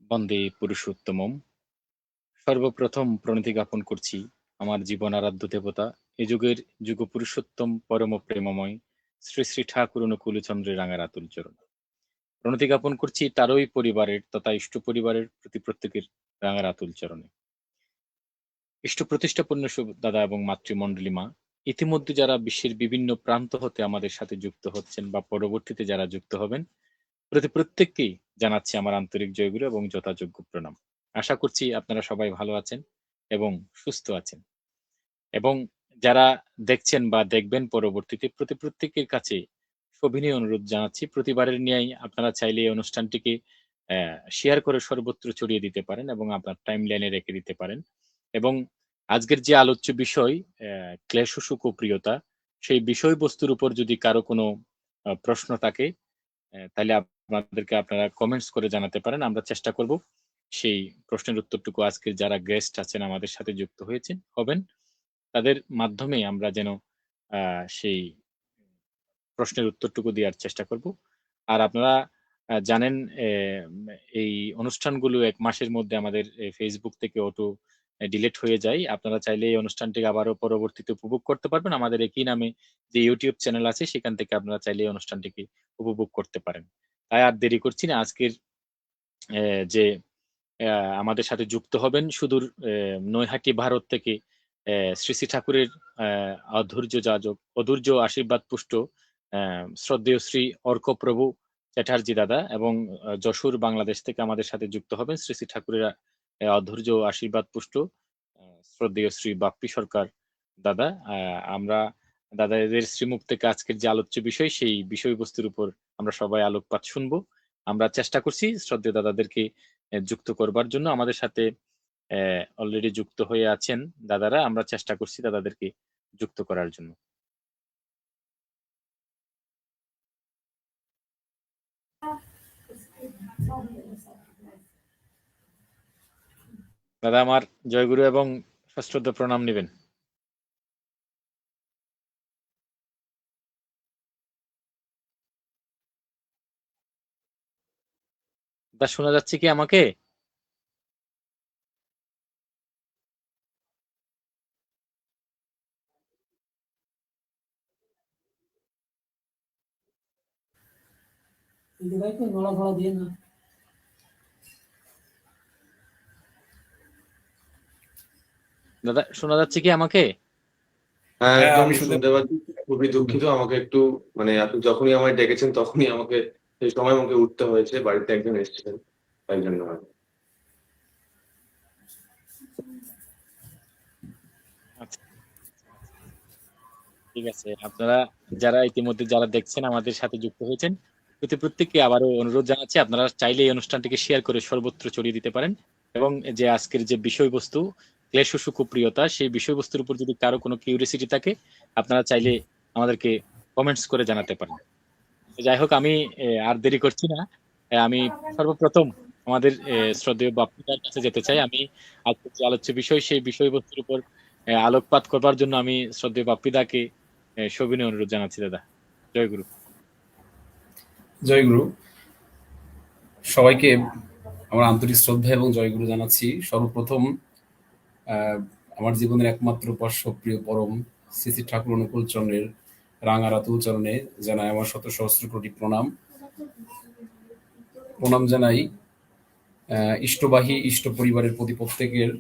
বন্দে পুরুষোত্তমম। সর্বপ্রথম প্রণতি জ্ঞাপন করছি আমার জীবন আরাধ্য দেবতা এ যুগের যুগ পুরুষোত্তম পরম প্রেমময় শ্রী শ্রী ঠাকুর অনুকূলচন্দ্রের রাঙা রাতুল চরণ। প্রণতি জ্ঞাপন করছি তারই পরিবারের তথা ইষ্ট পরিবারের প্রতি প্রত্যেকের রাঙা রাতুল চরণে। ইষ্ট প্রতিষ্ঠাপন্ন দাদা এবং মাতৃমণ্ডলী মা, ইতিমধ্যে যারা বিশ্বের বিভিন্ন প্রান্ত হতে আমাদের সাথে যুক্ত হচ্ছেন বা পরবর্তীতে যারা যুক্ত হবেন, প্রত্যেককেই জানাচ্ছি আমার আন্তরিক জয়গুরু এবং যথাযোগ্য প্রণাম। আশা করছি আপনারা সবাই ভালো আছেন এবং সুস্থ আছেন, এবং যারা দেখছেন বা দেখবেন পরবর্তীতে প্রত্যেকের কাছে সবিনয় অনুরোধ জানাচ্ছি, প্রতিবারের ন্যায় আপনারা চাইলে এই অনুষ্ঠানটিকে শেয়ার করে সর্বত্র ছড়িয়ে দিতে পারেন এবং আপনার টাইম লাইনে রেখে দিতে পারেন। এবং আজকের যে আলোচ্য বিষয় ক্লেশ ও সুখ ও প্রিয়তা, সেই বিষয়বস্তুর উপর যদি কারো কোনো প্রশ্ন থাকে তাহলে আপনাদেরকে আপনারা কমেন্টস করে জানাতে পারেন। আমরা চেষ্টা করব সেই প্রশ্নের উত্তরটুকু আজকে যারা গেস্ট আছেন আমাদের সাথে যুক্ত হবেন তাদের মাধ্যমে আমরা যেন সেই প্রশ্নের উত্তরটুকু দেওয়ার চেষ্টা করব। আর আপনারা জানেন এই অনুষ্ঠানগুলো ১ মাসের মধ্যে আমাদের ফেসবুক থেকে অটো ডিলিট হয়ে যায়। আপনারা চাইলে এই অনুষ্ঠানটিকে আবারও পরবর্তীতে উপভোগ করতে পারবেন। আমাদের একই নামে যে ইউটিউব চ্যানেল আছে সেখান থেকে আপনারা চাইলে এই অনুষ্ঠানটিকে উপভোগ করতে পারেন। তাই আর দেরি করছি না, আজকের যে আমাদের সাথে যুক্ত হবেন সুদূর নৈহাটি ভারত থেকে শ্রী শ্রী ঠাকুরের অধৈর্য আশীর্বাদ পুষ্ট শ্রদ্ধেয় শ্রী অর্কপ্রভু চ্যাটার্জি দাদা, এবং যশোর বাংলাদেশ থেকে আমাদের সাথে যুক্ত হবেন শ্রী শ্রী ঠাকুরের অধৈর্য আশীর্বাদ পুষ্ট শ্রদ্ধেয় শ্রী বাপ্পি সরকার দাদা। আমরা দাদাদের শ্রীমুখ থেকে আজকের যে আলোচ্য বিষয় সেই বিষয়বস্তুর উপর আমরা সবাই আলোকপাত শুনবো। আমরা চেষ্টা করছি শ্রদ্ধেয় দাদাদেরকে যুক্ত করবার জন্য। আমাদের সাথে অলরেডি যুক্ত হয়ে আছেন দাদারা, আমরা চেষ্টা করছি দাদাদেরকে যুক্ত করার জন্য। দাদা আমার জয়গুরু এবং সশ্রদ্ধ প্রণাম নেবেন। দাদা শোনা যাচ্ছে কি আমাকে? দাদা শোনা যাচ্ছে কি আমাকে? হ্যাঁ, একদম শুনতে পাচ্ছি। খুবই দুঃখিত, আমাকে একটু মানে আপনি যখনই আমায় ডেকেছেন তখনই আমাকে সেই সময় আমাকে উঠতে হয়েছে, বাড়িতে একজন এসেছিলেন তাই জন্য। আচ্ছা, ঠিক আছে। আপনারা যারা ইতিমধ্যে যারা দেখছেন আমাদের সাথে যুক্ত হয়েছেন প্রত্যেককে আবারও অনুরোধ জানাচ্ছি, আপনারা চাইলে এই অনুষ্ঠানটিকে শেয়ার করে সর্বত্র ছড়িয়ে দিতে পারেন। এবং যে আজকের যে বিষয়বস্তু ক্লেশ ও সুখ প্রিয়তা, সেই বিষয়বস্তুর উপর যদি কারো কোনো কিউরিয়াসিটি থাকে আপনারা চাইলে আমাদেরকে কমেন্টস করে জানাতে পারেন। যাই হোক, আমি আর দেরি করছি না। আমি সর্বপ্রথম আমাদের শ্রদ্ধেয় বাপ্পিদার কাছে যেতে চাই। আমি আজকের যে আলোচ্য বিষয় সেই বিষয়বস্তুর উপর আলোকপাত করবার জন্য আমি শ্রদ্ধেয় বাপ্পিদাকে সবিনয় অনুরোধ জানাচ্ছি। দাদা জয় গুরু। জয়গুরু। সবাইকে আমার আন্তরিক শ্রদ্ধা এবং জয়গুরু জানাচ্ছি। সর্বপ্রথম আমার জীবনের একমাত্র উপাস্য প্রিয় পরম শ্রী শ্রী ঠাকুর অনুকূল চরণের রাঙা রাতুল চরণে জানাই আমার শত সহস্র কোটি প্রণাম। প্রণাম জানাই ইষ্টবাহী ইষ্ট পরিবারের প্রতি প্রত্যেকের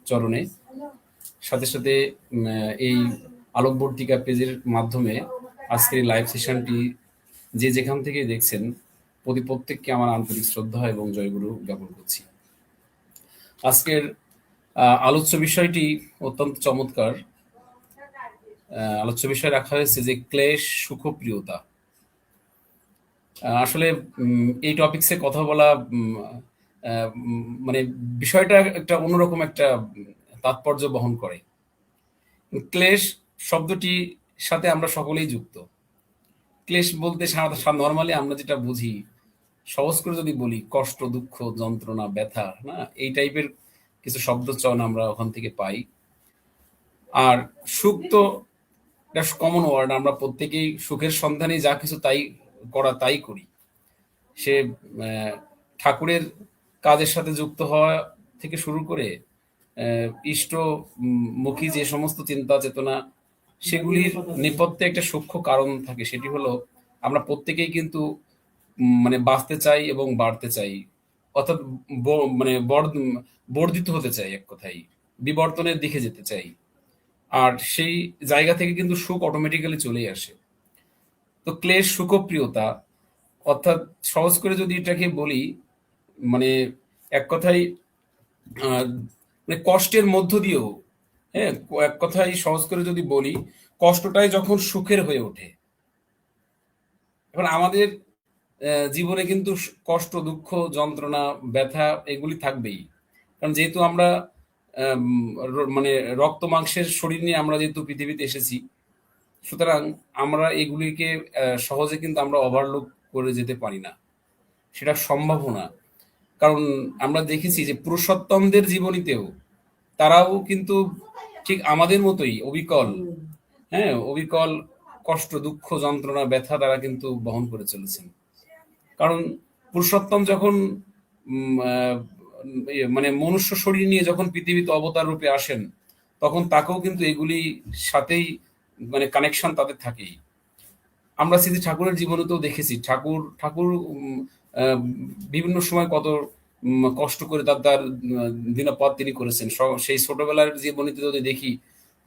চরণে। সাথে সাথে এই আলোকবর্তিকা পেজের মাধ্যমে আজকের এই লাইভ সেশনটি যে যেখান থেকে দেখছেন প্রত্যেককে আমার আন্তরিক শ্রদ্ধা এবং জয়গুরু জ্ঞাপন করছি। আজকের আলোচ্য বিষয়টি অত্যন্ত চমৎকার। আলোচ্য বিষয় রাখা হয়েছে যে ক্লেশ সুখপ্রিয়তা। আসলে এই টপিকসে কথা বলা মানে বিষয়টা একটা অন্যরকম একটা তাৎপর্য বহন করে। ক্লেশ শব্দটি সাথে আমরা সকলেই যুক্ত। ক্লেশ বলতে নর্মালি আমরা যেটা বুঝি, সহজ করে যদি বলি, কষ্ট, দুঃখ, যন্ত্রণা, ব্যথা, না এই টাইপের কিছু শব্দ চয়ন আমরা ওখান থেকে পাই। আর সুখ তো এটা কমন ওয়ার্ড, আমরা প্রত্যেকেই সুখের সন্ধানে যা কিছু তাই করি। সে ঠাকুরের কাজের সাথে যুক্ত হওয়া থেকে শুরু করে ইষ্টমুখী যে সমস্ত চিন্তা চেতনা, সেগুলির নেপথ্যে একটা সূক্ষ্ম কারণ থাকে, সেটি হলো আমরা প্রত্যেকেই কিন্তু মানে বাঁচতে চাই এবং বাড়তে চাই, অর্থাৎ মানে বর্ধিত হতে চাই, এক কথায় বিবর্তনের দিকে যেতে চাই। আর সেই জায়গা থেকে কিন্তু সুখ অটোমেটিক্যালি চলেই আসে। তো ক্লেশ সুখপ্রিয়তা, অর্থাৎ সহজ করে যদি এটাকে বলি, মানে এক কথায় মানে কষ্টের মধ্য দিয়েও, হ্যাঁ, এক কথায় সহজ করে যদি বলি, কষ্টটাই যখন সুখের হয়ে ওঠে। এখন আমাদের জীবনে কিন্তু কষ্ট, দুঃখ, যন্ত্রণা, ব্যথা এগুলি থাকবেই। কারণ যেহেতু আমরা মানে রক্ত মাংসের শরীর নিয়ে আমরা যেহেতু পৃথিবীতে এসেছি, সুতরাং আমরা এগুলিকে সহজে কিন্তু আমরা ওভারলুক করে যেতে পারি না, সেটা সম্ভব না। কারণ আমরা দেখেছি যে পুরুষোত্তমদের জীবনীতেও তারাও কিন্তু ঠিক আমাদের মতোই অবিকল, হ্যাঁ, অবিকল কষ্ট, দুঃখ, যন্ত্রণা, ব্যথা তারা কিন্তু বহন করে চলেছেন। কারণ পুরুষোত্তম যখন মানে মনুষ্য শরীর নিয়ে যখন পৃথিবীতে অবতার রূপে আসেন, তখন তাকেও কিন্তু এগুলি সাথেই মানে কানেকশন তাদের থাকেই। আমরা শ্রী ঠাকুরের জীবনেতেও দেখেছি, ঠাকুর ঠাকুর বিভিন্ন সময় কত কষ্ট করে তার তার দিনপথ তিনি করেছেন। সেই ছোটবেলার জীবনীতে যদি দেখি,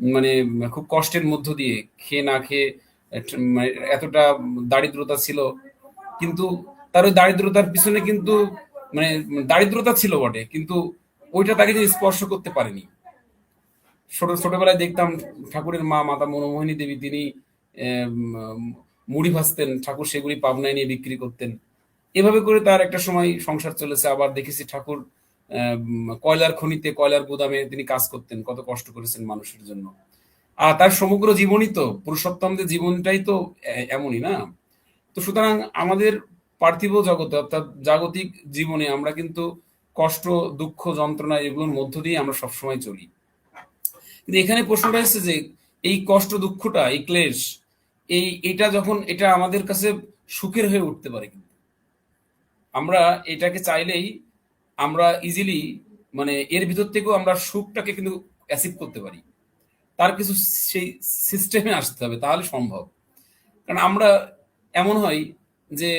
মানে খুব কষ্টের মধ্য দিয়ে, খেয়ে না খেয়ে মানে এতটা দারিদ্রতা ছিল, কিন্তু তার ওই দারিদ্রতার পিছনে কিন্তু মানে দারিদ্রতা ছিল বটে, কিন্তু ওইটা তাকে যে স্পর্শ করতে পারেনি। ছোটবেলায় দেখতাম ঠাকুরের মা মাতা মনমোহিনী দেবী, তিনি মুড়ি ভাজতেন, ঠাকুর সেগুলি পাবনায় নিয়ে বিক্রি করতেন। এভাবে করে তার একটা সময় সংসার চলেছে। আবার দেখেছি ঠাকুর কয়লার খনিতে, কয়লার গুদামে তিনি কাজ করতেন, কত কষ্ট করেছেন মানুষের জন্য। আর তার সমগ্র জীবনই তো, পুরুষোত্তমদের জীবনটাই তো এমনই না। তো সুতরাং আমাদের পার্থিব জগতে, অর্থাৎ জাগতিক জীবনে আমরা কিন্তু কষ্ট, দুঃখ, যন্ত্রণা এগুলোর মধ্য দিয়ে আমরা সবসময় চলি। কিন্তু এখানে প্রশ্নটা এসেছে যে এই কষ্ট, দুঃখটা, এই ক্লেশ, এটা যখন এটা আমাদের কাছে সুখের হয়ে উঠতে পারে, কিন্তু আমরা এটাকে চাইলেই আমরা ইজিলি মানে এর ভিতর থেকেও আমরা সুখটাকে কিন্তু অ্যাচিভ করতে পারি। তার কিছু সেই সিস্টেমে আসতে হবে, তাহলে সম্ভব। কারণ আমরা এমন হয় যে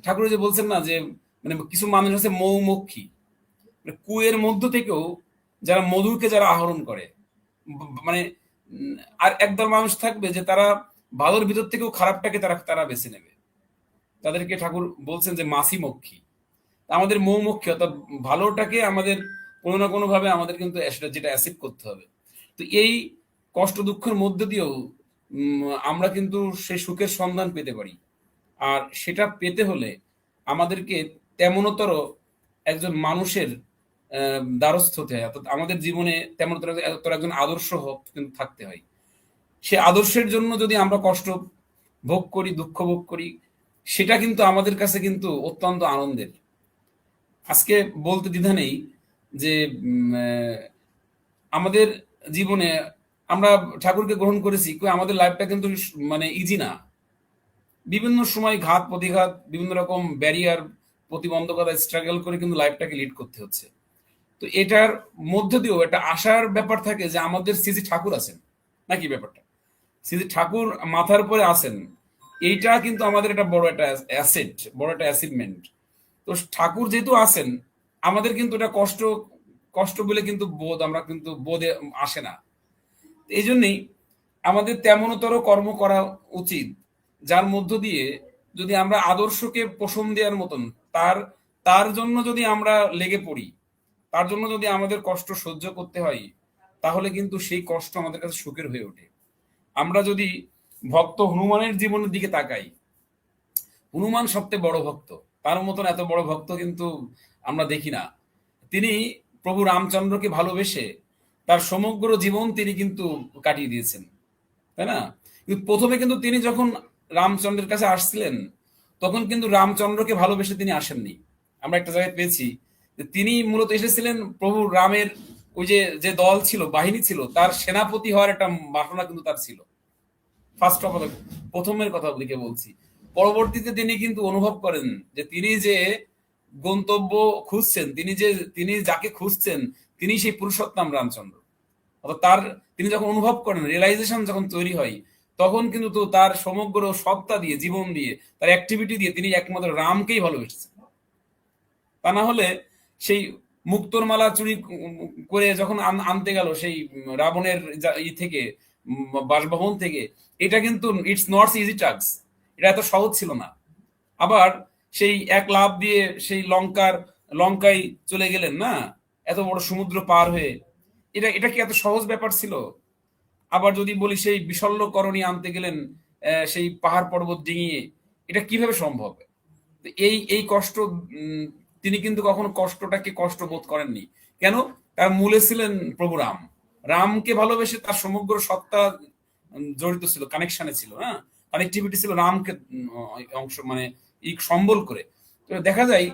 ঠাকুর যে বলছেন না যে মানে কিছু মানুষ আছে মৌমক্ষী, মানে কুয়ের মধ্য থেকেও যারা মধুকে যারা আহরণ করে, মানে আর একদল মানুষ থাকবে যে তারা ভালোর ভিতর থেকেও খারাপটাকে তারা তারা বেছে নেবে। তাদেরকে ঠাকুর বলছেন যে মাসি মক্ষী। আমাদের মৌমক্ষী, অর্থাৎ ভালোটাকে আমাদের কোনো না কোনো ভাবে আমাদের কিন্তু যেটা অ্যাসিভ করতে হবে। তো এই কষ্ট দুঃখের মধ্য দিয়েও আমরা কিন্তু সেই সুখের সন্ধান পেতে পারি। আর সেটা পেতে হলে আমাদেরকে তেমনতর একজন মানুষের দ্বারস্থ হতে হয়, অর্থাৎ আমাদের জীবনে তেমনতর একজন আদর্শ কিন্তু থাকতে হয়। সে আদর্শের জন্য যদি আমরা কষ্ট ভোগ করি, দুঃখ ভোগ করি, সেটা কিন্তু আমাদের কাছে কিন্তু অত্যন্ত আনন্দের। আজকে বলতে দ্বিধা নেই যে আমাদের জীবনে আমরা ঠাকুরকে গ্রহণ করেছি, আমাদের লাইফটা কিন্তু মানে ইজি না। বিভিন্ন সময় ঘাত প্রতিঘাত, বিভিন্ন রকম ব্যারিয়ার, প্রতিবন্ধকতা স্ট্রাগল করে কিন্তু লাইফটাকে লিড করতে হচ্ছে। তো এটার মধ্য দিয়েও একটা আশার ব্যাপার থাকে যে আমাদের শ্রী ঠাকুর আছেন, নাকি ব্যাপারটা শ্রী ঠাকুর মাথার উপরে আছেন, এইটা কিন্তু আমাদের একটা বড় একটা অ্যাসেট, বড় একটা অ্যাচিভমেন্ট। তো ঠাকুর যেহেতু আছেন, আমাদের কিন্তু এটা কষ্ট কষ্ট বলে কিন্তু বোধ আমরা কিন্তু বোধে আসে না। এই জন্যই আমাদের তেমনতর কর্ম করা উচিত, যার মধ্য দিয়ে যদি আমরা আদর্শকে পোষণ দেওয়ার মতন তার তার জন্য যদি আমরা লেগে পড়ি, তার জন্য যদি আমাদের কষ্ট সহ্য করতে হয়, তাহলে কিন্তু সেই কষ্ট আমাদের কাছে সুখের হয়ে ওঠে। আমরা যদি ভক্ত হনুমানের জীবনের দিকে তাকাই, হনুমান সবচেয়ে বড় ভক্ত, তার মতন এত বড় ভক্ত কিন্তু আমরা দেখি না। তিনি প্রভু রামচন্দ্রকে ভালোবেসে তার সমগ্র জীবন তিনি কিন্তু কাটিয়ে দিয়েছেন, তাই না? কিন্তু প্রথমে কিন্তু তিনি যখন রামচন্দ্রের কাছে আসছিলেন, তখন কিন্তু রামচন্দ্রকে ভালোবেসে তিনি আসেননি। আমরা একটা জায়গায় পেয়েছি যে তিনি মূলত এসেছিলেন প্রভু রামের ওই যে যে দল ছিল, বাহিনী ছিল, তার সেনাপতি হওয়ার একটা বাসনা কিন্তু তার ছিল। ফার্স্ট অফ অল, প্রথমের কথা দিকে বলছি। পরবর্তীতে তিনি কিন্তু অনুভব করেন যে তিনি যে গন্তব্য খুঁজছেন, তিনি যাকে খুঁজছেন তিনি সেই পুরুষোত্তম রামচন্দ্র। অর্থাৎ তিনি যখন অনুভব করেন, রিয়েলাইজেশন যখন তৈরি হয়, তখন কিন্তু তো তার সমগ্র সত্তা দিয়ে, জীবন দিয়ে, তার অ্যাক্টিভিটি দিয়ে তিনি একমাত্র রামকেই ভালোবেসেছেন। তা না হলে সেই মুক্তোর মালা চুরি করে যখন আনতে গেল সেই রাবণের থেকে, বাসভবন থেকে, এটা কিন্তু ইটস নট ইজি টাস্ক, এটা এত সহজ ছিল না। আবার সেই এক লাফ দিয়ে সেই লঙ্কায় চলে গেলেন না, এত বড় সমুদ্র পার হয়ে, এটা কি এত সহজ ব্যাপার ছিল? আবার যদি বলি সেই বিশল্যকরণী আনতে গেলেন সেই পাহাড় পর্বত ডিঙিয়ে, এটা কিভাবে সম্ভব? এই কষ্ট, তিনি কিন্তু কখনো কষ্টটাকে কষ্ট বোধ করেননি। কেন? তার মূলে ছিলেন প্রভু রাম। রামকে ভালোবেসে তার সমগ্র সত্তা জড়িত ছিল, কানেকশনে ছিল, হ্যাঁ, কানেক্টিভিটি ছিল রামকে অংশ মানে সম্বল করে। তো দেখা যায়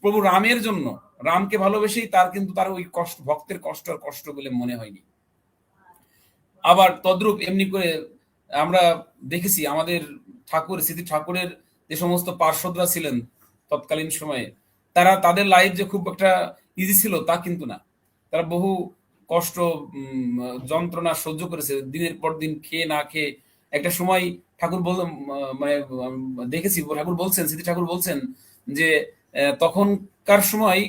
প্রভু রামের জন্য, রামকে ভালোবেসেই তার কিন্তু তার ওই কষ্ট, ভক্তের কষ্ট আর কষ্ট বলে মনে হয়নি। আবার তদ্রূপ এমনি করে আমরা দেখেছি আমাদের স্মৃতি ঠাকুরের যে সমস্ত পার্শ্বদরা ছিলেন তৎকালীন সময়ে, তাদের লাইফ যে খুব একটা ইজি ছিল তা কিন্তু না। তারা বহু কষ্ট, যন্ত্রণা সহ্য করেছে, দিনের পর দিন খেয়ে না খেয়ে। একটা সময় ঠাকুর মানে দেখেছি, স্মৃতি ঠাকুর বলছেন যে তখনকার সময়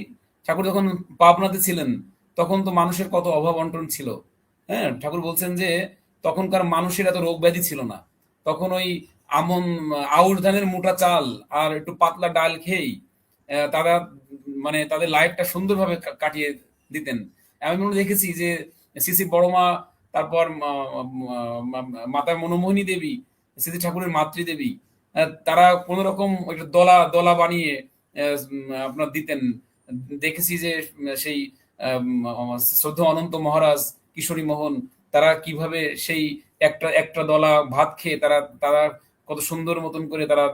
ঠাকুর যখন পাবনাতে ছিলেন, তখন তো মানুষের কত অভাব অনটন ছিল। হ্যাঁ, ঠাকুর বলছেন যে তখনকার মানুষের এত রোগ ব্যাধি ছিল না। তখন ওই আউশ ধানের মোটা চাল আর একটু পাতলা ডাল খেয়েই তারা মানে তাদের লাইফটা সুন্দরভাবে কাটিয়ে দিতেন। আমি মনে দেখেছি যে শ্রী বড়মা, তারপর মাতা মনোমোহিনী দেবী, স্মৃতি ঠাকুরের মাতৃদেবী, তারা কোন রকম একটা দলা দলা বানিয়ে আপনার দিতেন। দেখেছি যে সেই শ্রদ্ধ অনন্ত মহারাজ, কিশোরী মোহন, তারা কিভাবে সেই একটা দলা ভাত খেয়ে তারা কত সুন্দর মতন করে তারা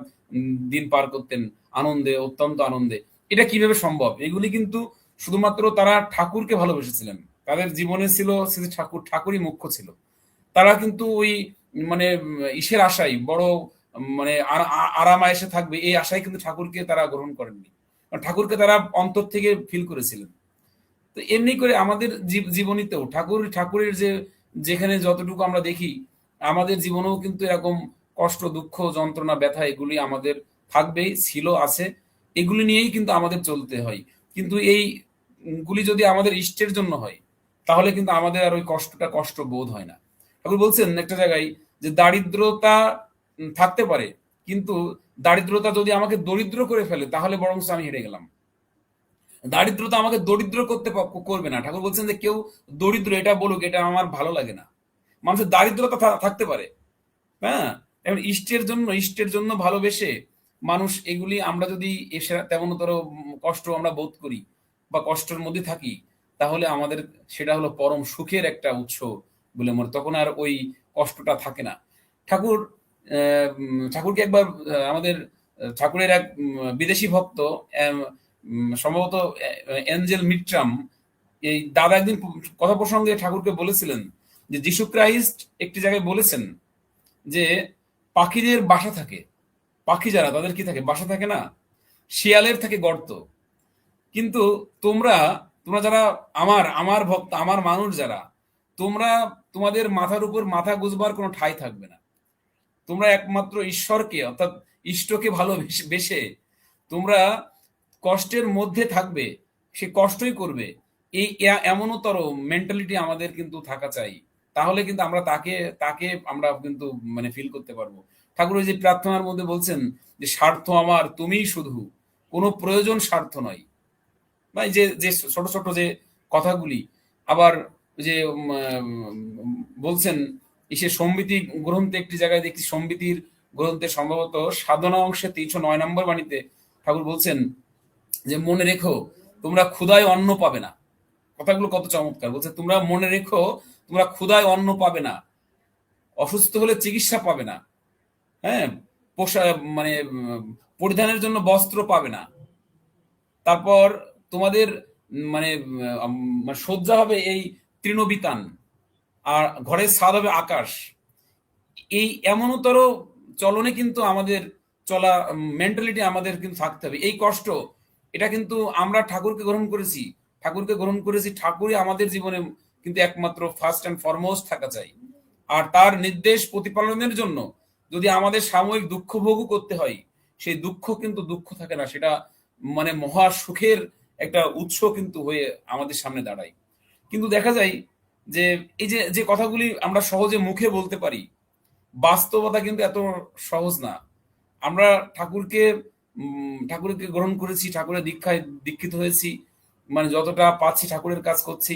দিন পার করতেন আনন্দে, অত্যন্ত আনন্দে। এটা কিভাবে সম্ভব? এগুলি কিন্তু শুধুমাত্র তারা ঠাকুরকে ভালোবেসেছিলেন, তাদের জীবনে ছিল শ্রী ঠাকুরই মুখ্য ছিল। তারা কিন্তু ওই মানে ইসের আশায়, বড় মানে আরাম আয়েসে থাকবে এই আশায় কিন্তু ঠাকুরকে তারা গ্রহণ করেননি। ঠাকুরকে তারা অন্তর থেকে ফিল করেছিলেন। তো এমনি করে আমাদের জীবনীতেও ঠাকুরের যেখানে যতটুকু আমরা দেখি, আমাদের জীবনেও কিন্তু এরকম কষ্ট, দুঃখ, যন্ত্রণা, ব্যথা এগুলি আমাদের থাকবেই, ছিল, আছে। এগুলি নিয়েই কিন্তু আমাদের চলতে হয়। কিন্তু গুলি যদি আমাদের ইষ্টের জন্য হয়, তাহলে কিন্তু আমাদের আর ওই কষ্ট বোধ হয় না। ঠাকুর বলছেন একটা জায়গায় যে দারিদ্রতা থাকতে পারে, কিন্তু দারিদ্রতা যদি আমাকে দরিদ্র করে ফেলে তাহলে বরং আমি হেরে গেলাম। দারিদ্রতা আমাকে দরিদ্র করবে না। ঠাকুর বলছেন যে কেউ দরিদ্র এটা বলুক, এটা আমার ভালো লাগে না। মানুষের দারিদ্রতা থাকতে পারে, হ্যাঁ, এখন ইষ্টের জন্য ভালোবেসে মানুষ এগুলি, আমরা যদি তেমনতর কষ্ট আমরা বোধ করি বা কষ্টের মধ্যে থাকি, তাহলে আমাদের সেটা হলো পরম সুখের একটা উৎস বলে মনে, তখন আর ওই কষ্টটা থাকে না। ঠাকুরকে একবার আমাদের ঠাকুরের এক বিদেশি ভক্ত, সম্ভবত এঞ্জেল মিট্রাম, এই দাদা একদিন কথা প্রসঙ্গে ঠাকুরকে বলেছিলেন যে যিশু ক্রাইস্ট একটি জায়গায় বলেছেন যে পাখিদের বাসা থাকে, পাখি যারা তাদের কি থাকে, বাসা থাকে না, শিয়ালের থাকে গর্ত, কিন্তু তোমরা যারা আমার ভক্ত, আমার মানুষ যারা, তোমাদের মাথার উপর মাথা গুজবার কোনো ঠাঁই থাকবে না। তোমরা একমাত্র ঈশ্বরকে, অর্থাৎ ইষ্টকে ভালোবেসে তোমরা কষ্টের মধ্যে থাকবে, সে কষ্টই করবে। এমনতর মেন্টালিটি আমাদের কিন্তু থাকা চাই, তাহলে কিন্তু আমরা তাকে আমরা কিন্তু মানে ফিল করতে পারবো। ঠাকুর যে প্রার্থনার মধ্যে বলছেন যে স্বার্থ আমার তুমিই শুধু, কোনো প্রয়োজন স্বার্থ নয়। বা যে ছোট ছোট যে কথাগুলি, আবার যে বলছেন সে সম্বিতি গ্রন্থে একটি জায়গায় দেখছি, সম্বিতির গ্রন্থে সম্ভবত সাধনা অংশে ৩০৯ নম্বর বাণীতে ঠাকুর বলছেন যে মনে রেখো তোমরা ক্ষুধায় অন্ন পাবে না। কথাগুলো কত চমৎকার! বলছে তোমরা মনে রেখো তোমরা ক্ষুধায় অন্ন পাবে না, অসুস্থ হলে চিকিৎসা পাবে না, হ্যাঁ, মানে পরিধানের জন্য বস্ত্র পাবে না, তারপর তোমাদের মানে শয্যা হবে এই তৃণবিতান, আর ঘরের ছাদ হবে আকাশ। এই এমনতর চলনে কিন্তু আমাদের চলা, মেন্টালিটি আমাদের কিন্তু থাকতে হবে। এই কষ্ট এটা কিন্তু আমরা ঠাকুরকে গ্রহণ করেছি, ঠাকুরই আমাদের জীবনে কিন্তু একমাত্র ফার্স্ট অ্যান্ড ফরমোস্ট থাকা চাই। আর তার নির্দেশ প্রতিপালনের জন্য যদি আমাদের সাময়িক দুঃখ ভোগও করতে হয়, সেই দুঃখ কিন্তু দুঃখ থাকে না, সেটা মানে মহা সুখের একটা উৎস কিন্তু হয়ে আমাদের সামনে দাঁড়ায়। কিন্তু দেখা যায় যে এই যে যে কথাগুলি আমরা সহজে মুখে বলতে পারি, বাস্তবতা কিন্তু এত সহজ না। আমরা ঠাকুরকে গ্রহণ করেছি, ঠাকুরের দীক্ষায় দীক্ষিত হয়েছি, মানে যতটা পাচ্ছি ঠাকুরের কাজ করছি,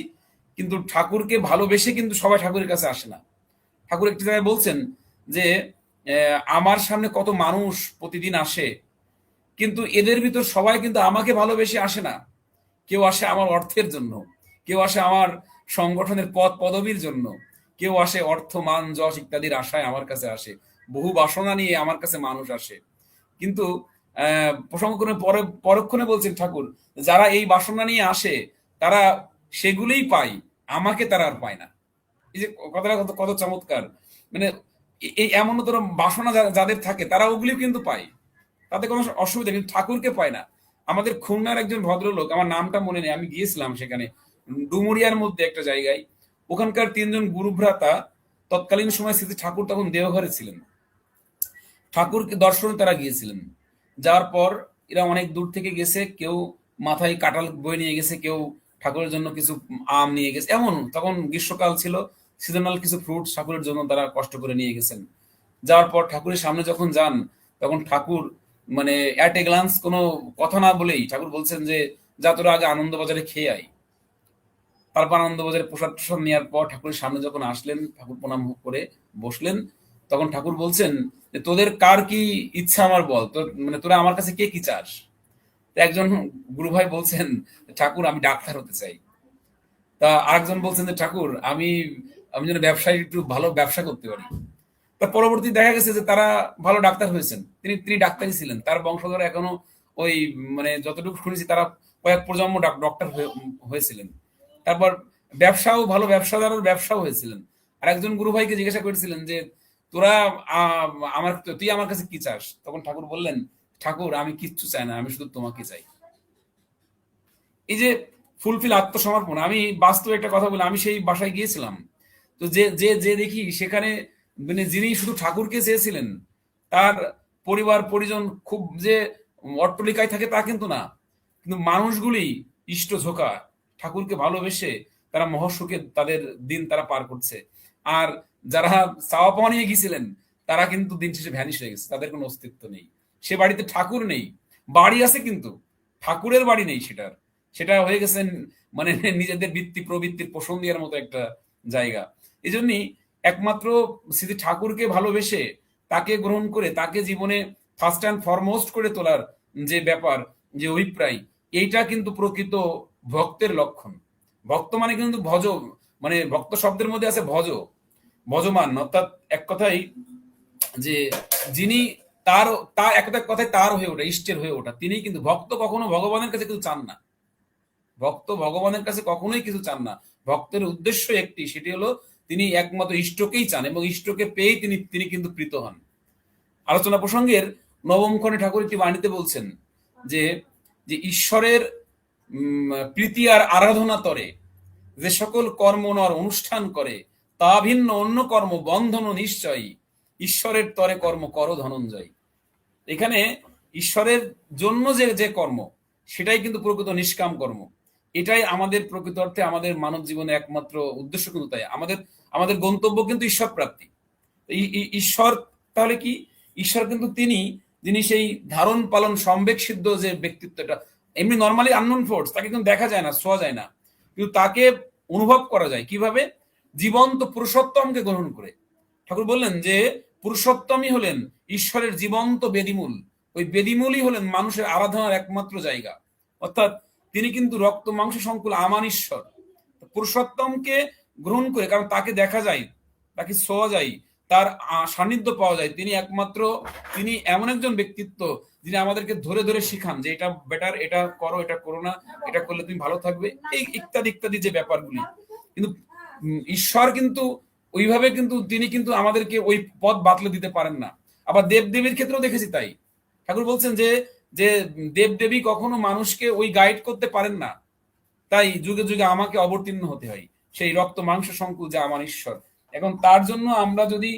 কিন্তু ঠাকুরকে ভালোবেসে কিন্তু সবাই ঠাকুরের কাছে আসে না। ঠাকুর একটি জায়গায় বলছেন যে আমার সামনে কত মানুষ প্রতিদিন আসে, কিন্তু এদের ভিতর সবাই কিন্তু আমাকে ভালোবেসে আসে না। কেউ আসে আমার অর্থের জন্য, কেউ আসে আমার সংগঠনের পদ পদবীর জন্য, কেউ আসে অর্থ মান যশ ইত্যাদির আশায় আমার কাছে আসে, বহু বাসনা নিয়ে আমার কাছে মানুষ আসে। কিন্তু প্রসঙ্গক্রমে পরক্ষণে বলছেন ঠাকুর, যারা এই বাসনা নিয়ে আসে তারা সেগুলোই পায়, আমাকে তারা আর পায় না। এই যে কথাটা কত কত চমৎকার! মানে এই এমনতর বাসনা যাদের থাকে তারা ওগুলি কিন্তু পায়, তাতে কোনো অসুবিধা, কিন্তু ঠাকুরকে পায় না। আমাদের খুলনার একজন ভদ্রলোক, আমার নামটা মনে নেই, আমি গিয়েছিলাম সেখানে, ডুমুরিয়ার মধ্যে একটা জায়গায়, ওখানকার 3 জন গুরুভ্রাতা তৎকালীন সময় স্মৃতি ঠাকুর তখন দেওঘরে ছিলেন, ঠাকুরকে দর্শনে তারা গিয়েছিলেন। যাওয়ার পর এরা অনেক দূর থেকে গেছে, কেউ মাথায় কাঁঠাল বয়ে নিয়ে গেছে, কেউ ঠাকুরের জন্য কিছু আম নিয়ে গেছে, এমন তখন গ্রীষ্মকাল ছিল, সিজনাল কিছু ফ্রুট ঠাকুরের জন্য তারা কষ্ট করে নিয়ে গেছেন। যাওয়ার পর ঠাকুরের সামনে যখন যান, তখন ঠাকুর মানে অ্যাট এ গ্লান্স কোনো কথা না বলেই ঠাকুর বলছেন যে যা তোরা আগে আনন্দবাজারে খেয়ে আয়। তারপর আনন্দবাজারে প্রসাদ টসাদ নেওয়ার পর ঠাকুরের সামনে যখন আসলেন, ঠাকুর প্রণাম করে বসলেন, তখন ঠাকুর বলছেন যে তোদের কার কি ইচ্ছা আমার বল, তোর মানে তোরা আমার কাছে কে কি চাস? তো একজন গুরু ভাই বলছেন, ঠাকুর আমি ডাক্তার হতে চাই। তা আরেকজন বলছেন যে ঠাকুর আমি আমি যেন ব্যবসায় একটু ভালো ব্যবসা করতে পারি। তার পরবর্তী দেখা গেছে যে তারা ভালো ডাক্তার হয়েছেন, তিনি তিনি ডাক্তারই ছিলেন, তার বংশধর এখনো ওই মানে যতটুকু শুনেছি তারা কয়েক প্রজন্ম ডক্টর হয়েছিলেন। তারপর ব্যবসাও ভালো ব্যবসাদারের ব্যবসাও হয়েছিলেন। আর একজন গুরু ভাইকে জিজ্ঞাসা করেছিলেন যে তোরা আমার তুই আমার কাছে কি চাস? তখন ঠাকুর বললেন, ঠাকুর আমি কিচ্ছু চাই না, আমি শুধু তোমাকে চাই। এই যে ফুলফিল আত্মসমর্পণ, আমি বাস্তবে একটা কথা বলি, আমি সেই বাসায় গিয়েছিলাম, তো যে যে যে দেখি সেখানে মানে যিনি শুধু ঠাকুরকে চেয়েছিলেন, তার পরিবার পরিজন খুব যে অট্টলিকায় থাকে তা কিন্তু না, কিন্তু মানুষগুলি ইষ্ট ঝোঁকা, ঠাকুরকে ভালোবেসে তারা মহাসুখে তাদের দিন তারা পার করছে। আর যারা চাওয়া পাওয়া নিয়ে গিয়েছিলেন, তারা কিন্তু দিন শেষে ভ্যানিশ হয়ে গেছে, তাদের কোনো অস্তিত্ব নেই। সে বাড়িতে ঠাকুর নেই, বাড়ি আছে কিন্তু ঠাকুরের বাড়ি নেই, সেটা হয়ে গেছেন মানে নিজেদের বৃত্তি প্রবৃত্তির পোষণ দেওয়ার মতো একটা জায়গা। এই জন্যই একমাত্র শ্রী ঠাকুরকে ভালোবেসে তাকে গ্রহণ করে তাকে জীবনে ফার্স্ট অ্যান্ড ফরমোস্ট করে তোলার যে ব্যাপার, যে অভিপ্রায়, এইটা কিন্তু প্রকৃত ভক্তের লক্ষণ। ভক্ত মানে কিন্তু মানে ভক্ত শব্দের মধ্যে আছে ভজমান, অর্থাৎ এক কথাই যে যিনি তার তার এক কথায় তার হয়ে ওঠা, ইষ্টের হয়ে ওঠা, তিনি কিন্তু ভক্ত কখনো ভগবানের কাছে কিছু চান না। ভক্ত ভগবানের কাছে কখনোই কিছু চান না। ভক্তের উদ্দেশ্য একটি, সেটি হলো তিনি একমাত্র ইষ্টকেই চান এবং ইষ্টকে পেয়েই তিনি তিনি কিন্তু প্রীত হন। আলোচনা প্রসঙ্গের নবম খণ্ডে ঠাকুর একটি বাণীতে বলছেন যে যে ঈশ্বরের প্রীতি আর আরাধনা তরে যে সকল কর্ম নর অনুষ্ঠান করে, তা ভিন্ন অন্য কর্ম বন্ধন নিশ্চয়ই, ঈশ্বরের তরে কর্ম কর ধনঞ্জয়। এখানে ঈশ্বরের জন্য যে যে কর্ম, সেটাই কিন্তু প্রকৃত নিষ্কাম কর্ম। এটাই আমাদের প্রকৃত অর্থে আমাদের মানব জীবনে একমাত্র উদ্দেশ্য, কিন্তু তাই আমাদের আমাদের গন্তব্য কিন্তু ঈশ্বর প্রাপ্তি। ঈশ্বর তাহলে কি? ঈশ্বর কিন্তু তিনি, যিনি সেই ধারণ পালন সম্বেক সিদ্ধ যে ব্যক্তিত্বটা, এমনি নর্মালি আননোন ফোর্স, তাকে কিন্তু দেখা যায় না, ছোঁয়া যায় না, কিন্তু তাকে অনুভব করা যায় কিভাবে? জীবন্ত পুরুষোত্তমকে গ্রহণ করে। ঠাকুর বললেন যে পুরুষোত্তমই হলেন ঈশ্বরের জীবন্ত বেদিমূল, ওই বেদিমূলই হলেন মানুষের আরাধনার একমাত্র জায়গা। অর্থাৎ তিনি কিন্তু রক্ত মাংস সংকুল আমান ঈশ্বর। পুরুষোত্তমকে গ্রহণ করে, কারণ তাকে দেখা যায়, তাকে ছোঁয়া যায়, তার সান্নিধ্য পাওয়া যায়, তিনি একমাত্র, তিনি এমন একজন ব্যক্তিত্ব যিনি আমাদেরকে ধরে ধরে শিখান যে এটা বেটার, এটা করো, এটা করো না, এটা করলে তুমি ভালো থাকবে, এই ইত্যাদি ইত্যাদি যে ব্যাপারগুলি। কিন্তু ঈশ্বর কিন্তু ওইভাবে কিন্তু তিনি কিন্তু আমাদেরকে ওই পথ বাতলে দিতে পারেন না। আবার দেব দেবীর ক্ষেত্রেও দেখেছি তাই। ঠাকুর বলছেন যে যে দেবদেবী কখনো মানুষকে ওই গাইড করতে পারেন না, তাই যুগে যুগে আমাকে অবতীর্ণ হতে হয়, সেই রক্ত মাংস সংকুল যা আমার ঈশ্বর। এখন তার জন্য আমরা যদি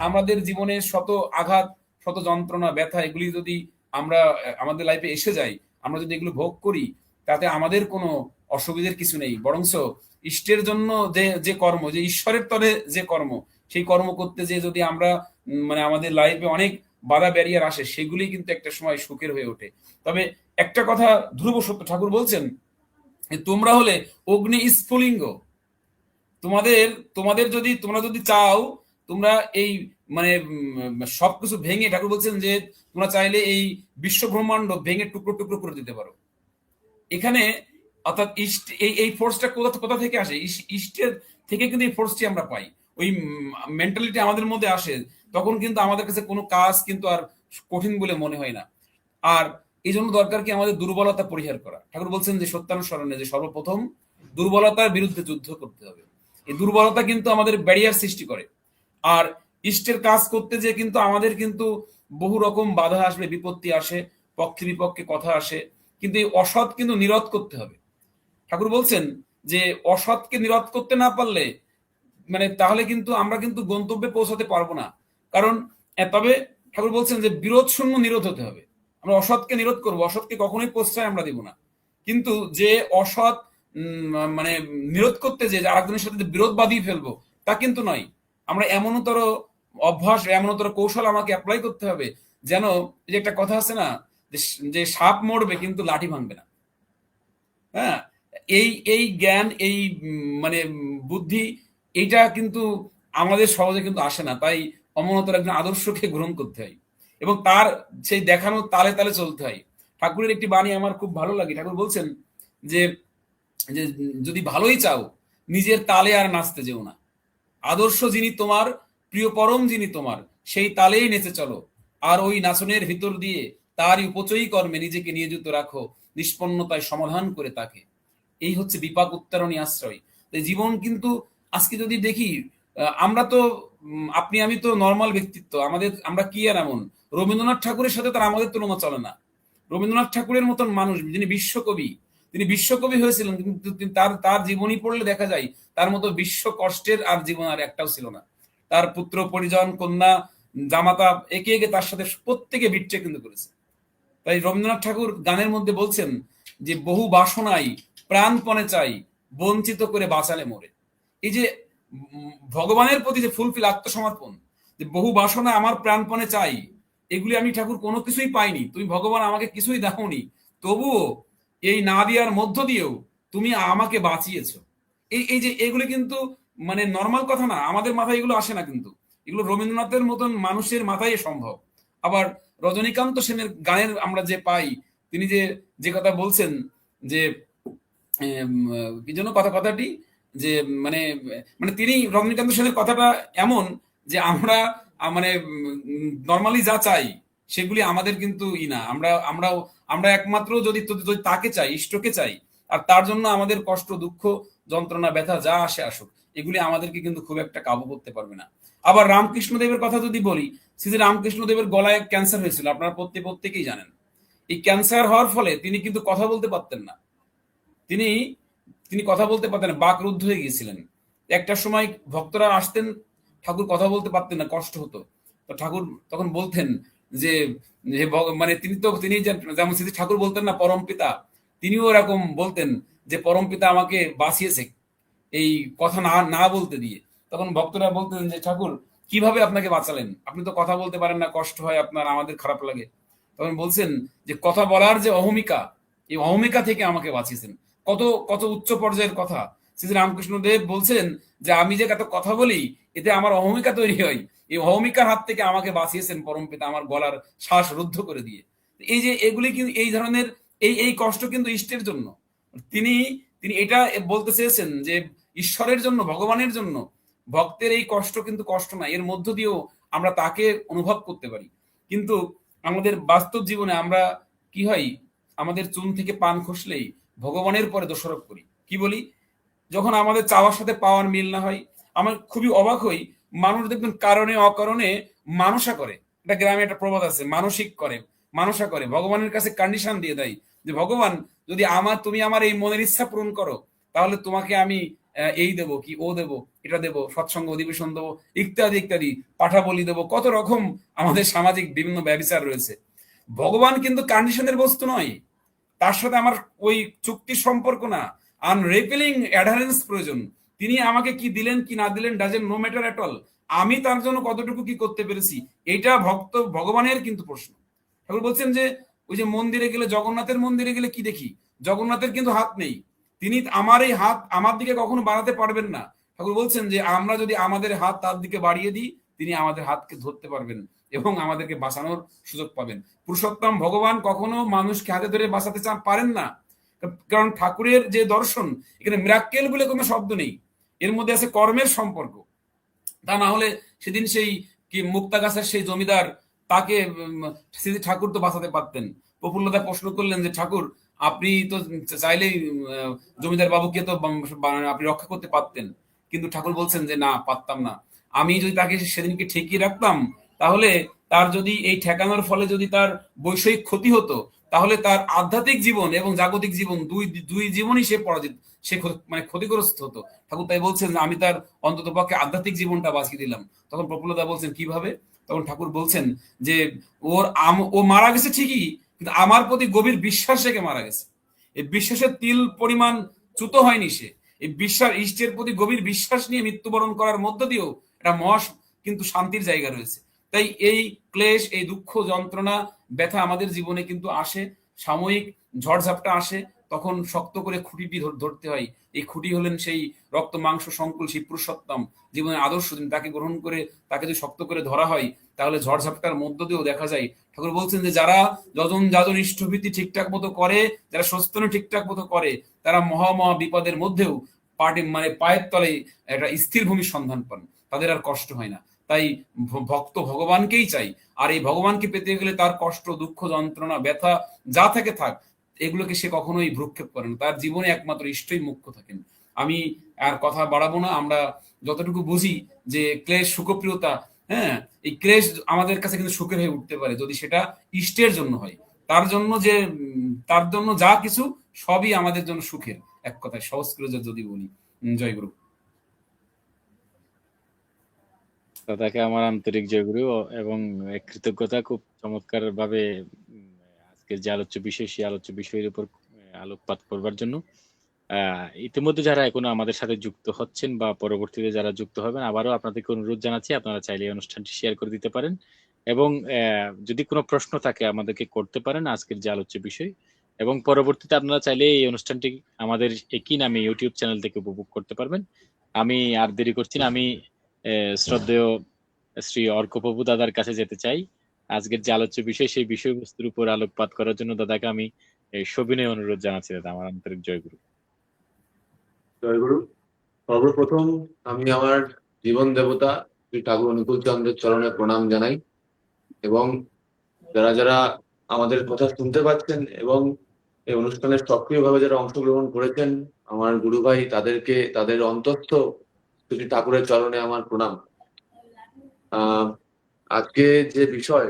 আমাদের জীবনে শত আঘাত, শত যন্ত্রণা, ব্যথা এগুলি যদি আমরা আমাদের লাইফে এসে যাই, আমরা যদি এগুলো ভোগ করি, তাতে আমাদের কোনো অসুবিধার কিছু নেই। বরংস ইষ্টের জন্য যে যে কর্ম, যে ঈশ্বরের তরে যে কর্ম, সেই কর্ম করতে যে যদি আমরা মানে আমাদের লাইফে অনেক বাধা ব্যারিয়ার আসে, সেগুলি কিন্তু একটা সময় সুখের হয়ে ওঠে। তবে একটা কথা ধ্রুব সত্য, ঠাকুর বলছেন তোমরা হলে অগ্নি স্ফুলিঙ্গ। তোমাদের তোমাদের যদি তোমরা যদি চাও, তোমরা এই মানে সবকিছু ভেঙে, ঠাকুর বলছেন যে তোমরা চাইলে এই বিশ্ব ব্রহ্মাণ্ড ভেঙে টুকরো টুকরো করে দিতে পারো। এখানে অর্থাৎ ইষ্ট এই এই ফোর্সটা কোথা কোথা থেকে আসে? ইষ্টের থেকে কিন্তু এই ফোর্সটি আমরা পাই। ওই মেন্টালিটি আমাদের মধ্যে আসে, তখন কিন্তু আমাদের কাছে কোনো কাজ কিন্তু আর কঠিন বলে মনে হয় না। আর এই জন্য দরকার কি আমাদের দুর্বলতা পরিহার করা। ঠাকুর বলছেন যে সত্যানুসরণে যে সর্বপ্রথম দুর্বলতার বিরুদ্ধে যুদ্ধ করতে হবে। এই দুর্বলতা কিন্তু আমাদের ব্যারিয়ার সৃষ্টি করে। আর ইষ্টের কাজ করতে যে কিন্তু আমাদের কিন্তু বহু রকম বাধা আসবে, বিপত্তি আসে, পক্ষে বিপক্ষে কথা আসে, কিন্তু এই অসৎ কিন্তু নিরোধ করতে হবে। ঠাকুর বলছেন যে অসৎকে নিরোধ করতে না পারলে মানে তাহলে কিন্তু আমরা কিন্তু গন্তব্যে পৌঁছাতে পারবো না। কারণ তবে ঠাকুর বলছেন যে বিরোধ শূন্য নিরোধ হতে হবে। আমরা অসৎকে নিরোধ করবো, অসৎকে কখনোই প্রশ্রয় আমরা দিব না। কিন্তু যে অসৎ মানে নিরোধ করতে যে আরেকজনের সাথে বিরোধ বাঁধিয়ে ফেলবো, তা কিন্তু নয়। আমরা এমনতর অভ্যাস, এমনতর কৌশল আমাকে অ্যাপ্লাই করতে হবে যেন, যে একটা কথা আছে না, যে সাপ মরবে কিন্তু লাঠি ভাঙবে না। হ্যাঁ, এই এই জ্ঞান, এই মানে বুদ্ধি, এইটা কিন্তু আমাদের সহজে কিন্তু আসে না। তাই অমনতর একজন আদর্শকে গ্রহণ করতে হয় এবং তার সেই দেখানো তালে তালে চলতে হয়। ঠাকুরের একটি বাণী আমার খুব ভালো লাগে। ঠাকুর বলছেন যে যে যদি ভালোই চাও, নিজের তালে আর নাচতে যেও না। আদর্শ যিনি তোমার, প্রিয় পরম যিনি তোমার, সেই তালেই নেচে চলো। আর ওই নাচনের ভিতর দিয়ে তারই উপচয়ী কর্মে নিজেকে নিয়োজিত রাখো, নিষ্পন্নতায় সমাধান করে তাকে। এই হচ্ছে বিপাক উত্তরণী আশ্রয়। তাই জীবন কিন্তু আজকে যদি দেখি, আমরা তো আপনি আমি তো নর্মাল ব্যক্তিত্ব, আমরা কি আর এমন? রবীন্দ্রনাথ ঠাকুরের সাথে তার আমাদের তুলনা চলে না। রবীন্দ্রনাথ ঠাকুরের মতন মানুষ, যিনি বিশ্বকবি, তিনি বিশ্বকবি হয়েছিলেন, কিন্তু তার তার জীবনী পড়লে দেখা যায় তার মতো বিশ্ব কষ্টের আর জীবন আর একটাও ছিল না। তার পুত্র পরিজন, কন্যা, জামাতা একে একে তার সাথে প্রত্যেকে বিট্রে কিন্তু করেছে। তাই রবীন্দ্রনাথ ঠাকুর গানের মধ্যে বলছেন যে বহু বাসনাই প্রাণপণে চাই, বঞ্চিত করে বাঁচালে মোরে। এই যে ভগবানের প্রতি যে ফুলফিল আত্মসমর্পণ, যে বহু বাসনা আমার প্রাণপণে চাই, এগুলি আমি ঠাকুর কোনো কিছুই পাইনি, তুমি ভগবান আমাকে কিছুই দাওনি, তবুও এই না দেওয়ার মধ্য দিয়েও তুমি আমাকে বাঁচিয়েছো। এই এই যে এগুলি কিন্তু মানে নর্মাল কথা না, আমাদের মাথায় এগুলো আসে না, কিন্তু এগুলো রবীন্দ্রনাথের মতন মানুষের মাথায় সম্ভব। আবার রজনীকান্ত সেনের গানের আমরা যে পাই, তিনি যে যে কথা বলছেন যে কি জন্য কথাটি যে মানে মানে তিনি রজনীকান্ত সেনের কথাটা এমন যে আমরা মানে নর্মালি যা চাই সেগুলি আমাদের কিন্তু না, আমরা একমাত্র যদি তাকে চাই, ইষ্টকে চাই, আর তার জন্য আমাদের কষ্ট, দুঃখ, যন্ত্রণা, ব্যথা যা আসে আসুক, এগুলি আমাদেরকে কিন্তু খুব একটা কাবু করতে পারবে না। আবার রামকৃষ্ণদেবের কথা যদি বলি, শ্রী রামকৃষ্ণদেবের গলায় ক্যান্সার হয়েছিল, আপনারা প্রত্যেকেই জানেন। এই ক্যান্সার হওয়ার ফলে তিনি কিন্তু কথা বলতে পারতেন না, তিনি তিনি কথা বলতে পারতেন না, বাকরুদ্ধ হয়ে গিয়েছিলেন। একটা সময় ভক্তরা আসতেন, ঠাকুর কথা বলতে পারতেন না, কষ্ট হতো। তো ঠাকুর তখন বলতেন যে মানে তিনি যেমন শ্রী ঠাকুর বলতেন না পরম পিতা, তিনিও এরকম বলতেন যে পরম পিতা আমাকে বাঁচিয়েছে এই কথা না না বলতে দিয়ে। তখন ভক্তরা বলতেন যে ঠাকুর কিভাবে আপনাকে বাঁচালেন, আপনি তো কথা বলতে পারেন না, কষ্ট হয় আপনার, আমাদের খারাপ লাগে। তখন বলছেন যে কথা বলার যে অহমিকা, এই অহমিকা থেকে আমাকে বাঁচিয়েছেন। কত কত উচ্চ পর্যায়ের কথা। শ্রী রামকৃষ্ণদেব বলছেন যে আমি যে এত কথা বলি, এতে আমার অহমিকা তৈরি হয়, এই অহমিকার হাত থেকে আমাকে বাঁচিয়েছেন পরম পিতা, আমার গলার শ্বাস রুদ্ধ করে দিয়ে। এই যে এগুলি কিন্তু এই ধরনের এই এই কষ্ট কিন্তু ইষ্টের জন্য। তিনি তিনি এটা বলতে চেয়েছেন যে ঈশ্বরের জন্য, ভগবানের জন্য ভক্তের এই কষ্ট কিন্তু কষ্ট না, এর মধ্য দিয়েও আমরা তাকে অনুভব করতে পারি। কিন্তু আমাদের বাস্তব জীবনে আমরা কি হয়, আমাদের চুন থেকে পান খসলেই ভগবানের পরে দোষারোপ করি। কি বলি, যখন আমাদের চাওয়ার সাথে পাওয়ার মিল না হয়, আমার খুবই অবাক হই, মানুষ দেখবেন কারণে অকারণে মানুষা করে। একটা গ্রামে একটা প্রবাদ আছে, মানসিক করে, মানসা করে, ভগবানের কাছে কন্ডিশন দিয়ে দেয় যে ভগবান যদি তুমি আমার এই মনের ইচ্ছা পূরণ করো তাহলে তোমাকে আমি এই দেবো, কি ও দেবো, এটা দেবো, সৎসঙ্গ অধিবেশন দেবো, ইত্যাদি ইত্যাদি, পাঠা বলি দেবো, কত রকম আমাদের সামাজিক বিভিন্ন ব্যবিচার রয়েছে। ভগবান কিন্তু কন্ডিশনের বস্তু নয়, তার সাথে আমার ওই চুক্তির সম্পর্ক না, আনরেপেলিং অ্যাডারেন্স প্রয়োজন। তিনি আমাকে কি দিলেন কি না দিলেন doesn't know matter at all, আমি তার জন্য কতটুকু কি করতে পেরেছি, এটা ভগবানের কিন্তু প্রশ্ন। ঠাকুর বলছেন যে ওই যে মন্দিরে গেলে, জগন্নাথের মন্দিরে গেলে কি দেখি, জগন্নাথের কিন্তু হাত নেই, তিনি আমার এই হাত আমার দিকে কখনো বাড়াতে পারবেন না। ঠাকুর বলছেন যে আমরা যদি আমাদের হাত তার দিকে বাড়িয়ে দিই, তিনি আমাদের হাতকে ধরতে পারবেন এবং আমাদেরকে বাঁচানোর সুযোগ পাবেন। পুরুষোত্তম ভগবান কখনো মানুষকে হাতে ধরে বাঁচাতে পারেন না, কারণ ঠাকুরের যে দর্শন, এখানে মিরাক্কেল বলে কোনো শব্দ নেই, এর মধ্যে আছে কর্মের সম্পর্ক। তা না হলে সেদিন সেই কি মুক্তাগাছার সেই জমিদার, তাকে ঠাকুর তো বাঁচাতে পারতেন। প্রফুল্লদা প্রশ্ন করলেন যে ঠাকুর আপনি তো চাইলেই জমিদার বাবুকে তো আপনি রক্ষা করতে পারতেন, কিন্তু ঠাকুর বলছেন যে না, পারতাম না। আমি যদি তাকে সেদিনকে ঠেকিয়ে রাখতাম, তাহলে তার যদি এই ঠেকানোর ফলে যদি তার বৈষয়িক ক্ষতি হতো, তাহলে তার আধ্যাত্মিক জীবন এবং জাগতিক জীবন দুই জীবনই সে পরাজিত, সে মানে ক্ষতিগ্রস্ত হতো। ঠাকুর তাই বলছেন যে আমি তার অন্তত পক্ষে আধ্যাত্মিক জীবনটা বাঁচিয়ে দিলাম। তখন প্রফুল্লদা বলছেন কিভাবে? তখন ঠাকুর বলছেন যে ও মারা গেছে ঠিকই, কিন্তু আমার প্রতি গভীর বিশ্বাস রেখে মারা গেছে। এই বিশ্বাসের তিল পরিমাণ চ্যুত হয়নি সে। এই বিশ্বাস, ইষ্টের প্রতি গভীর বিশ্বাস নিয়ে মৃত্যুবরণ করার মধ্য দিয়েও একটা কিন্তু শান্তির জায়গা রয়েছে। তাই এই ক্লেশ, এই দুঃখ, যন্ত্রণা, ব্যথা আমাদের জীবনে কিন্তু আসে, সাময়িক ঝড়ঝাপটা আসে, তখন শক্ত করে খুঁটিটি ধরতে হয়। এই খুঁটি হলেন সেই রক্ত মাংস সংকুল সেই পুরুষোত্তম জীবনের আদর্শ। তাকে গ্রহণ করে তাকে যদি শক্ত করে ধরা হয়, তাহলে ঝড়ঝাপটার মধ্য দিয়েও দেখা যায়। ঠাকুর বলছেন যে যারা যাজন ইষ্টভীতি ঠিকঠাক মতো করে, যারা সস্তন ঠিকঠাক মতো করে, তারা মহা মহা বিপদের মধ্যেও মানে পায়ের তলে একটা স্থির ভূমির সন্ধান পান, তাদের আর কষ্ট হয় না। তাই ভক্ত ভগবানকেই চাই, আর এই ভগবানকে পেতে গেলে তার কষ্ট, দুঃখ, যন্ত্রণা, ব্যথা যা থাকে থাক, এগুলোকে সে কখনোই ভ্রুক্ষেপ করেন। তার জীবনে একমাত্র ইষ্টই মুখ্য থাকেন। আমি আর কথা বাড়াবো না। আমরা যতটুকু বুঝি যে ক্লেশ সুখপ্রিয়তা, হ্যাঁ, এই ক্লেশ আমাদের কাছে কিন্তু সুখের হয়ে উঠতে পারে যদি সেটা ইষ্টের জন্য হয়। তার জন্য যা কিছু সবই আমাদের জন্য সুখের, এক কথায় সহজ করে যদি বলি। জয়গুরু। দাদাকে আমার আন্তরিক জয়গুরু এবং কৃতজ্ঞতা, খুব চমৎকার ভাবে আজকের যে আলোচ্য বিষয়, সেই আলোচ্য বিষয়ের উপর আলোকপাত করবার জন্য। ইতিমধ্যে যারা এখনো আমাদের সাথে যুক্ত হচ্ছেন বা পরবর্তীতে যারা যুক্ত হবেন, আবারও আপনাদেরকে অনুরোধ জানাচ্ছি, আপনারা চাইলে এই অনুষ্ঠানটি শেয়ার করে দিতে পারেন এবং যদি কোনো প্রশ্ন থাকে আমাদেরকে করতে পারেন আজকের যে আলোচ্য বিষয়। এবং পরবর্তীতে আপনারা চাইলে এই অনুষ্ঠানটি আমাদের একই নামে ইউটিউব চ্যানেল থেকে উপভোগ করতে পারবেন। আমি আর দেরি করছি না, আমি শ্রদ্ধেয় শ্রী অর্কপ্রভু দাদার কাছে যেতে চাই। আজকের যে আলোচ্য বিষয়, সেই বিষয়বস্তুর উপর আলোকপাত করার জন্য দাদাকে আমি সবিনয় অনুরোধ জানাচ্ছি। দাদা, আমার আন্তরিক জয়গুরু। জয়গুরু। সর্বপ্রথম আমি আমার জীবন দেবতা শ্রী ঠাকুর অনুকূল চন্দ্রের চরণে প্রণাম জানাই, এবং যারা যারা আমাদের কথা শুনতে পাচ্ছেন এবং এই অনুষ্ঠানে সক্রিয়ভাবে যারা অংশগ্রহণ করেছেন, আমার গুরু ভাই, তাদেরকে তাদের অন্তস্থ শ্রী ঠাকুরের চরণে আমার প্রণাম। আজকে যে বিষয়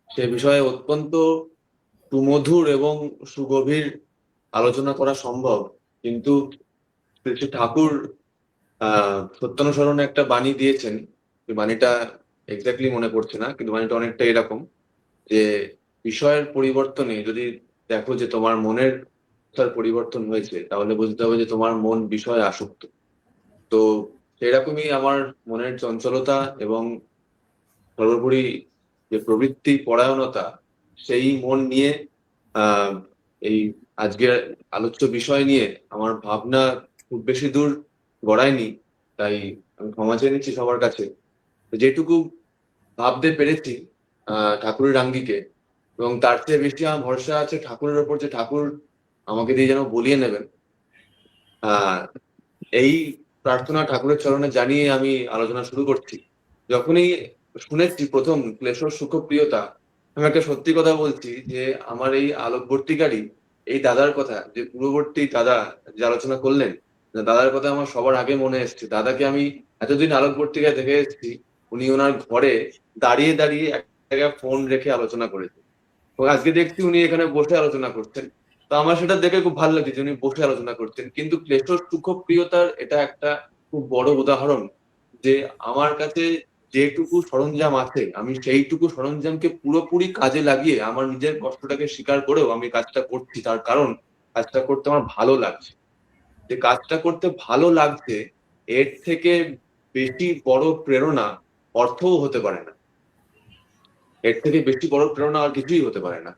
সে বিষয়ে অত্যন্ত সুমধুর এবং সুগভীর আলোচনা করা সম্ভব, কিন্তু শ্রী ঠাকুর সত্যানুসরণে একটা বাণী দিয়েছেন। বাণীটা এক্স্যাক্টলি মনে পড়ছে না, কিন্তু বাণীটা অনেকটা এরকম যে বিষয়ের পরিবর্তনে যদি দেখো যে তোমার মনের পরিবর্তন হয়েছে, তাহলে বুঝতে হবে যে তোমার মন বিষয়ে আসক্ত। তো সেরকমই আমার মনের চঞ্চলতা এবং সর্বোপরি যে প্রবৃত্তি পরায়ণতা, সেই মন নিয়ে এই আজকের আলোচ্য বিষয় নিয়ে আমার ভাবনা খুব বেশি দূর গড়ায়নি, তাই আমি ক্ষমা চেয়ে নিচ্ছি সবার কাছে। যেটুকু ভাবতে পেরেছি ঠাকুরের আঙ্গিকে, এবং তার চেয়ে বেশি আমার ভরসা আছে ঠাকুরের ওপর, যে ঠাকুর আমাকে দিয়ে যেন বলিয়ে নেবেন। এই প্রার্থনা ঠাকুরের চরণে জানিয়ে আমি আলোচনা শুরু করছি। যখনই শুনেছি প্রথম ক্লেশ সুখপ্রিয়তা, আমি একটা সত্যি কথা বলছি যে আমার এই আলোকবর্তিকারী এই দাদার কথা, যে পূর্ববর্তী দাদা যে আলোচনা করলেন, দাদার কথা আমার সবার আগে মনে এসছে। দাদাকে আমি এতদিন আলোকবর্তিকায় দেখে এসেছি, উনি ওনার ঘরে দাঁড়িয়ে দাঁড়িয়ে এক জায়গায় ফোন রেখে আলোচনা করেছেন। এবং আজকে দেখছি উনি এখানে বসে আলোচনা করছেন। তো আমার সেটা দেখে খুব ভালো লাগছে যে উনি বসে আলোচনা করছেন। কিন্তু ক্লেশ সুখপ্রিয়তার এটা একটা খুব বড় উদাহরণ যে আমার কাছে যেটুকু সরঞ্জাম আছে আমি সেইটুকু সরঞ্জামকে পুরোপুরি কাজে লাগিয়ে আমার নিজের কষ্টটাকে স্বীকার করেও আমি কাজটা করছি, তার কারণ কাজটা করতে আমার ভালো লাগছে। যে কাজটা করতে ভালো লাগছে এর থেকে বেশি বড় প্রেরণা অর্থও হতে পারে না। এর থেকে বেশি বড় প্রেরণা আর কিছুই হতে পারে না।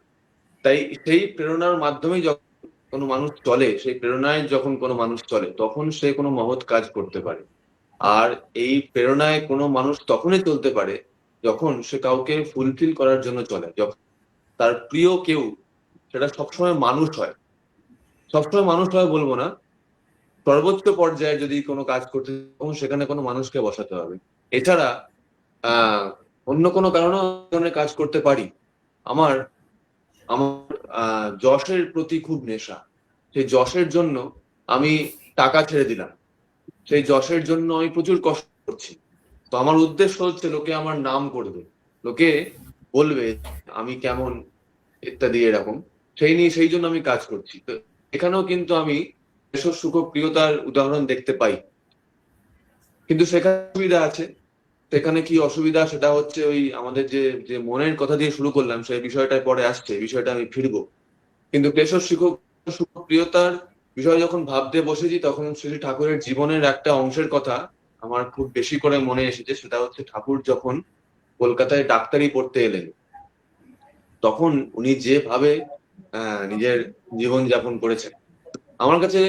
তাই সেই প্রেরণার মাধ্যমেই যখন কোনো মানুষ চলে, সেই প্রেরণায় যখন কোনো মানুষ চলে তখন সে কোনো মহৎ কাজ করতে পারে। আর এই প্রেরণায় কোনো মানুষ তখনই চলতে পারে যখন সে কাউকে ফুলফিল করার জন্য চলে, যখন তার প্রিয় কেউ, সেটা সবসময় মানুষ হয়। সবসময় মানুষ হয় বলবো না, সর্বোচ্চ পর্যায়ে যদি কোনো কাজ করতে তখন সেখানে কোনো মানুষকে বসাতে হবে। এছাড়া আহ অন্য কোনো কারণেও এই ধরনের কাজ করতে পারি। আমার আমার যশের প্রতি খুব নেশা। সেই যশের জন্য আমি টাকা ছেড়ে দিলাম। সেই যশের জন্য আমি প্রচুর কষ্ট করছি। তো আমার উদ্দেশ্য হচ্ছে লোকে আমার নাম করবে, লোকে বলবে আমি কেমন, ইত্যাদি এরকম। সেই জন্য আমি কাজ করছি। তো এখানেও কিন্তু আমি এসব সুখপ্রিয়তার উদাহরণ দেখতে পাই। কিন্তু সেখানে অসুবিধা আছে। সেখানে কি অসুবিধা সেটা হচ্ছে ওই আমাদের যে যে মনের কথা দিয়ে শুরু করলাম সেই বিষয়টায় পরে আসছে, এই বিষয়টা আমি ফিরবো। কিন্তু কেশব সুখপ্রিয়তার বিষয় যখন ভাবতে বসেছি তখন শ্রী ঠাকুরের জীবনের একটা অংশের কথা আমার খুব বেশি করে মনে এসেছে। সেটা হচ্ছে ঠাকুর যখন কলকাতায় ডাক্তারি পড়তে এলেন তখন উনি যেভাবে নিজের জীবন যাপন করেছেন, আমার কাছে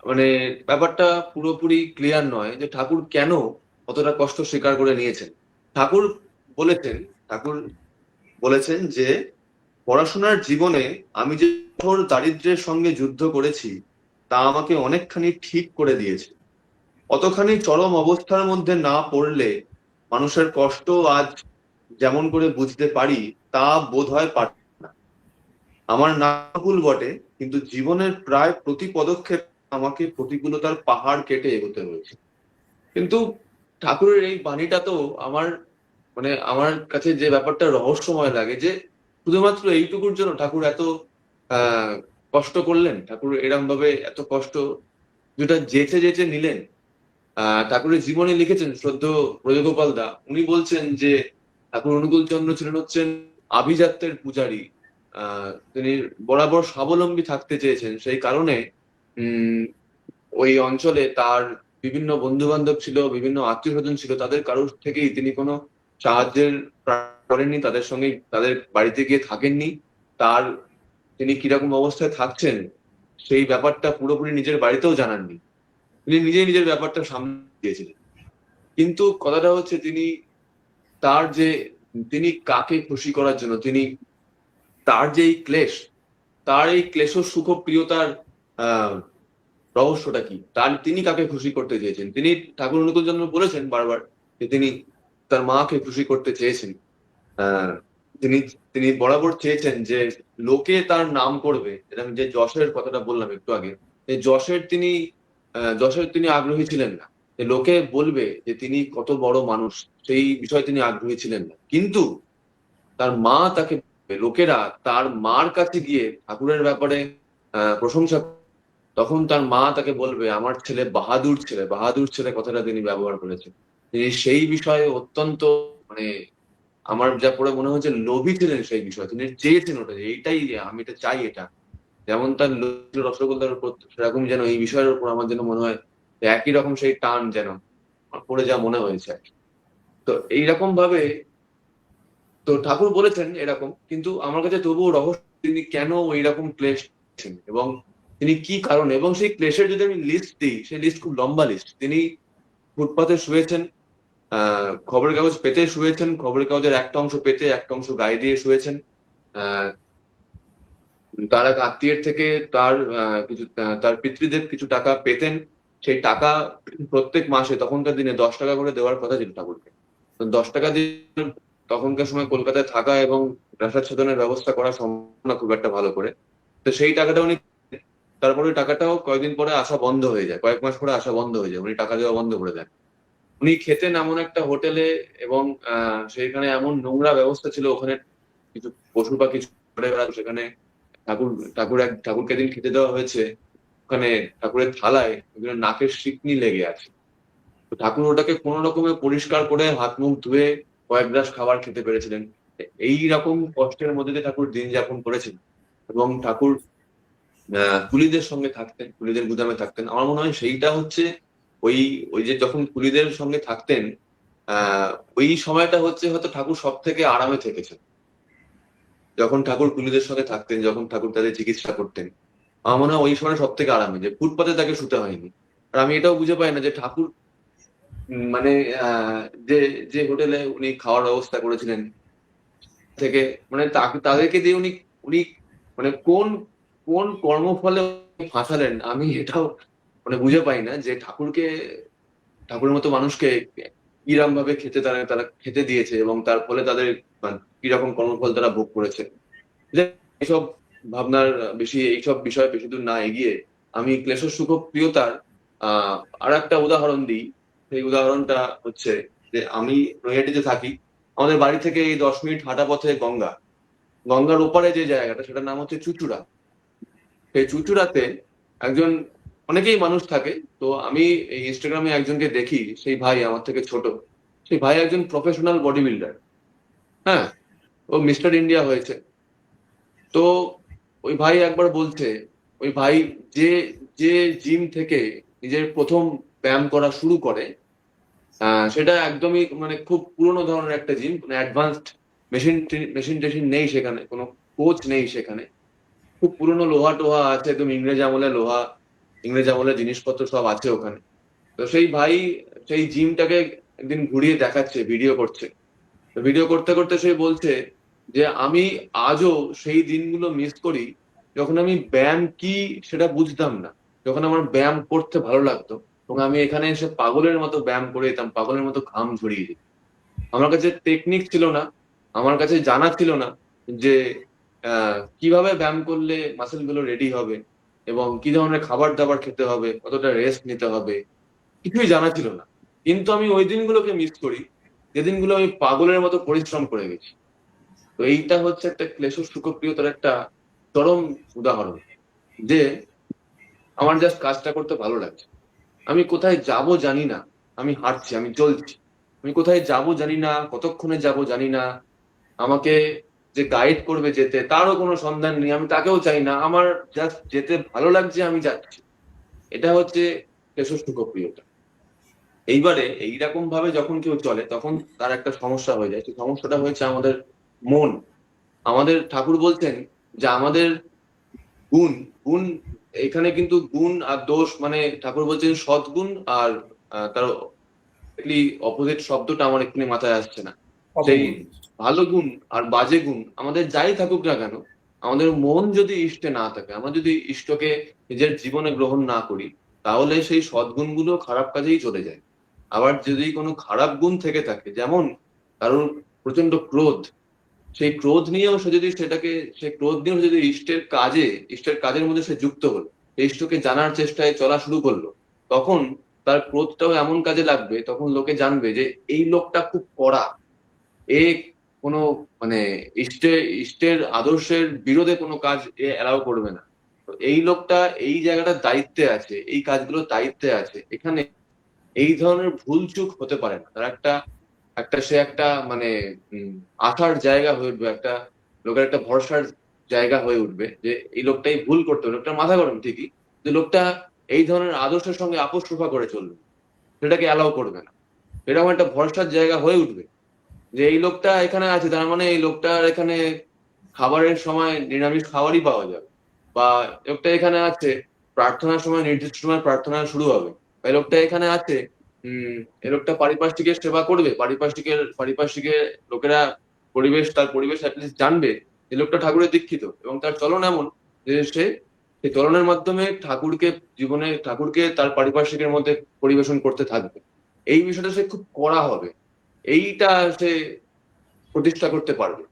মানে ব্যাপারটা পুরোপুরি ক্লিয়ার নয় যে ঠাকুর কেন অতটা কষ্ট স্বীকার করে নিয়েছেন। ঠাকুর বলেছেন ঠাকুর বলেছেন যে পড়াশোনার জীবনে আমি যে কঠোর দারিদ্র্যের সঙ্গে যুদ্ধ করেছি তা আমাকে অনেকখানি ঠিক করে দিয়েছে। অতখানি চরম অবস্থার মধ্যে না পড়লে মানুষের কষ্ট আজ যেমন করে বুঝতে পারি তা বোধ হয় পারত না। আমার না ভুল বটে, কিন্তু জীবনের প্রায় প্রতি পদক্ষেপ আমাকে প্রতিকূলতার পাহাড় কেটে এগোতে হয়েছে। কিন্তু ঠাকুরের এই বাণীটা তো আমার আমার কাছে যে ব্যাপারটা রহস্যময় লাগে যে শুধুমাত্র এইটুকুর জন্য ঠাকুর এত আহ কষ্ট করলেন, ঠাকুর এরম ভাবে এত কষ্ট যেটা যেচে যেচে নিলেন। ঠাকুরের জীবনে লিখেছেন শ্রদ্ধেয় ব্রজগোপাল দা, উনি বলছেন যে ঠাকুর অনুকূল চন্দ্র ছিলেন হচ্ছেন আভিজাত্যের পূজারী। তিনি বরাবর স্বাবলম্বী থাকতে চেয়েছেন, সেই কারণে উম ওই অঞ্চলে তার বিভিন্ন বন্ধু বান্ধব ছিল, বিভিন্ন আত্মীয় স্বজন ছিল, তাদের কারোর থেকেই তিনি কোনো সাহায্যের প্রার্থনা করেননি, তাদের সঙ্গে তাদের বাড়িতে গিয়ে থাকেননি। তার তিনি কিরকম অবস্থায় থাকছেন সেই ব্যাপারটা পুরোপুরি নিজের বাড়িতেও জানাননি। তিনি নিজেই নিজের ব্যাপারটা সামনে দিয়েছিলেন। কিন্তু কথাটা হচ্ছে তিনি কাকে খুশি করার জন্য তার যে এই ক্লেশ, তার এই ক্লেশ সুখপ্রিয়তার আহ রহস্যটা কি, তিনি কাকে খুশি করতে চেয়েছেন। তিনি ঠাকুর অনুকূল চন্দ্র বলেছেন বারবার যে তিনি তার মাকে খুশি করতে চেয়েছেন। আহ তিনি তিনি বরাবর চেয়েছেন যে লোকে তার নাম করবে। যেটা আমি যে যশের কথাটা বললাম একটু আগে, এই যশের তিনি আগ্রহী ছিলেন না। যে লোকে বলবে যে তিনি কত বড় মানুষ সেই বিষয়ে তিনি আগ্রহী ছিলেন না। কিন্তু তার মা তাকে লোকেরা তার মার কাছে গিয়ে ঠাকুরের ব্যাপারে প্রশংসা, তখন তার মা তাকে বলবে আমার ছেলে বাহাদুর ছেলে, বাহাদুর ছেলে কথাটা তিনি ব্যবহার করেছেন। তিনি সেই বিষয়ে অত্যন্ত মানে আমার যা পড়ে মনে হচ্ছে লোভী ছিলেন সেই বিষয়ে। তিনি চেয়েছেন ওটা, এইটাই আমি এটা চাই এটা। যেমন তার রসগোল্লার উপর সেরকম যেন এই বিষয়ের উপর আমার যেন মনে হয় যে একই রকম সেই টান যেন পড়ে যা মনে হয়েছে। তো এইরকম ভাবে তো ঠাকুর বলেছেন এরকম, কিন্তু আমার কাছে তবুও রহস্য তিনি কেন এইরকম ক্লেশ এবং তিনি কি কারণে, এবং সেই ক্লেশের যদি আমি লিস্ট দিই সেই লিস্ট খুব লম্বা লিস্ট। তিনি ফুটপাতে শুয়েছেন, খবরের কাগজ পেতে শুয়েছেন, খবরের কাগজের একটা অংশ পেতে একটা অংশ গায়ে দিয়ে শুয়েছেন। আহ তার এক আত্মীয়ের থেকে তার পিতৃদেব কিছু টাকা পেতেন, সেই টাকা প্রত্যেক মাসে তখনকার দিনে 10 টাকা করে দেওয়ার কথা ছিল ঠাকুরকে। তো 10 টাকা দিয়ে তখনকার সময় কলকাতায় থাকা এবং প্রাসাদ সাধনের ব্যবস্থা করা সম্ভব না খুব একটা ভালো করে। তো সেই টাকাটা উনি, তারপরে টাকাটাও কয়েকদিন পরে আসা বন্ধ হয়ে যায়, কয়েক মাস পরে আসা বন্ধ হয়ে যায়, উনি টাকা দেওয়া বন্ধ করে দেন। উনি খেতেন এমন একটা হোটেলে, এবং সেখানে এমন নোংরা ব্যবস্থা ছিল, ওখানে কিছু পশু পাখি ঘুরে বেড়াতো সেখানে। ঠাকুরকে দিন খেতে দেওয়া হয়েছে, ওখানে ঠাকুরের থালায় ওগুলো নাকের শিকনি লেগে আছে। তো ঠাকুর ওটাকে কোনো রকমে পরিষ্কার করে হাত মুখ ধুয়ে কয়েক গ্লাস খাবার খেতে পেরেছিলেন। এই রকম কষ্টের মধ্যে দিয়ে ঠাকুর দিন যাপন করেছেন। এবং ঠাকুর কুলিদের সঙ্গে থাকতেন, কুলিদের গুদামে থাকতেন। আমার মনে হয় সেইটা হচ্ছে ওই ওই যে যখন কুলিদের সঙ্গে থাকতেন, ওই সময়টা হচ্ছে হয়তো ঠাকুর সব থেকে আরামে থেকেছেন। যখন ঠাকুর কুলিদের সঙ্গে থাকতেন, যখন ঠাকুর তাদের চিকিৎসা করতেন, আমার মনে হয় ওই সময় সব থেকে আরামে, যে ফুটপাতে তাকে শুতে হয়নি। আর আমি এটাও বুঝে পাই না যে ঠাকুর মানে যে যে হোটেলে উনি খাওয়ার ব্যবস্থা করেছিলেন থেকে, মানে তাদেরকে দিয়ে উনি উনি মানে কোন কোন কর্মফলে ফাঁসালেন, আমি এটাও মানে বুঝে পাই না যে ঠাকুরের মতো মানুষকে কিরম ভাবে তারা তারা খেতে দিয়েছে, এবং তার ফলে তাদের মানে কিরকম কর্মফল তারা ভোগ করেছে। এইসব ভাবনার এইসব বিষয়ে বেশি দূর না এগিয়ে আমি ক্লেশ সুখ প্রিয়তার আর একটা উদাহরণ দিই। সেই উদাহরণটা হচ্ছে যে আমি নৈহাটিতে থাকি। আমাদের বাড়ি থেকে এই 10 মিনিট হাঁটা পথে গঙ্গার ওপারে যে জায়গাটা, সেটার নাম হচ্ছে চুচুড়া। সেই চুচুড়াতে একজন, অনেকেই মানুষ থাকে। তো আমি এই ইনস্টাগ্রামে একজনকে দেখি, সেই ভাই আমার থেকে ছোট। সেই ভাই একজন প্রফেশনাল বডি বিল্ডার। হ্যাঁ, ও মিস্টার ইন্ডিয়া হয়েছে। তো ওই ভাই একবার বলছে, ওই ভাই যে যে জিম থেকে নিজের প্রথম ব্যায়াম করা শুরু করে, সেটা একদমই মানে খুব পুরোনো ধরনের একটা জিম, মানে অ্যাডভান্সড মেশিন টেশিন নেই সেখানে, কোনো কোচ নেই সেখানে। খুব পুরোনো লোহা টোহা আছে, একদম ইংরেজ আমলের জিনিসপত্র সব আছে ওখানে। তো সেই ভাই সেই জিমটাকে একদিন ঘুরিয়ে দেখাচ্ছে, ভিডিও করছে। তো ভিডিও করতে করতে সে বলছে যে আমি আজও সেই দিনগুলো মিস করি যখন আমি ব্যায়াম কি সেটা বুঝতাম না, যখন আমার ব্যায়াম করতে ভালো লাগতো, এবং আমি এখানে এসে পাগলের মতো ব্যায়াম করে যেতাম, পাগলের মতো ঘাম ঝরিয়ে যেতাম। আমার কাছে টেকনিক ছিল না, আমার কাছে জানা ছিল না যে কিভাবে ব্যায়াম করলে মাসেল গুলো রেডি হবে, এবং কি ধরনের খাবার দাবার খেতে হবে, কতটা রেস্ট নিতে হবে, কিছুই জানা ছিল না। কিন্তু আমি ওই দিনগুলোকে মিস করি যে দিনগুলো আমি পাগলের মতো পরিশ্রম করে গেছি। তো এইটা হচ্ছে একটা ক্লেশ সুখপ্রিয়তার একটা চরম উদাহরণ, যে আমার জাস্ট কাজটা করতে ভালো লাগছে। আমি কোথায় যাব জানি না, আমি হাঁটছি, আমি চলছি, আমি কোথায় যাব জানি না, কতক্ষণে যাব জানি না, আমাকে যে গাইড করবে যেতে তারও কোনো সন্ধান নেই, আমি তাকেও চাই না, আমার জাস্ট যেতে ভালো লাগছে, আমি যাচ্ছি। এটা হচ্ছে ক্লেশ সুখপ্রিয়তা। এইবারে এইরকম ভাবে যখন কেউ চলে, তখন তার একটা সমস্যা হয়ে যায়। সেই সমস্যাটা হয়েছে আমাদের মন। আমাদের ঠাকুর বলছেন যে আমাদের গুণ গুণ এখানে কিন্তু গুণ আর দোষ, মানে ঠাকুর বলছেন সদ্গুণ আর তার অপোজিট শব্দটা আমার এক্ষুনি মাথায় আসছে না। সেই অপগুণ। ভালো গুণ আর বাজে গুণ আমাদের যাই থাকুক না কেন, আমাদের মন যদি ইষ্টে না থাকে, আমরা যদি ইষ্টকে নিজের জীবনে গ্রহণ না করি, তাহলে সেই সদ্গুণগুলো খারাপ কাজেই চলে যায়। আবার যদি কোনো খারাপ গুণ থেকে থাকে, যেমন কারোর প্রচন্ড ক্রোধ, সেই ক্রোধ নিয়েও সে যদি সে ক্রোধ নিয়েও যদি ইষ্টের কাজের মধ্যে সে যুক্ত হলো, ইষ্টকে জানার চেষ্টায় চলা শুরু করলো, তখন তার ক্রোধটাও এমন কাজে লাগবে, তখন লোকে জানবে যে এই লোকটা খুব কড়া, এ কোনো মানে ইষ্টের আদর্শের বিরোধে কোনো কাজ এ অ্যালাউ করবে না। তো এই লোকটা এই জায়গাটার দায়িত্বে আছে, এই কাজগুলোর দায়িত্বে আছে, এখানে এই ধরনের ভুল চুক হতে পারে না। তার একটা একটা সে একটা মানে আশার জায়গা হয়ে উঠবে, একটা লোকের একটা ভরসার জায়গা হয়ে উঠবে, যে এই লোকটাই ভুল করতে হবে, লোকটার মাথা গরম ঠিকই, যে লোকটা এই ধরনের আদর্শের সঙ্গে আপোষ রক্ষা করে চলবে, সেটাকে অ্যালাউ করবে না। এরকম একটা ভরসার জায়গা হয়ে উঠবে যে এই লোকটা এখানে আছে, তার মানে এই লোকটার এখানে খাবারের সময় নিরামিষ খাবারই পাওয়া যাবে, বা লোকটা এখানে আছে প্রার্থনার সময় নির্দিষ্ট সময় প্রার্থনা শুরু হবে, বা এই লোকটা এখানে আছে এই লোকটা পারিপার্শ্বিকের সেবা করবে, পারিপার্শ্বিকের লোকেরা তার পরিবেশ অ্যাটলিস্ট জানবে যে লোকটা ঠাকুরের দীক্ষিত, এবং তার চলন এমন যে সেই চলনের মাধ্যমে ঠাকুরকে তার পারিপার্শ্বিকের মধ্যে পরিবেশন করতে থাকবে। এই বিষয়টা সে খুব কড়া হবে, এইটা সে প্রতিষ্ঠা করতে পারবে।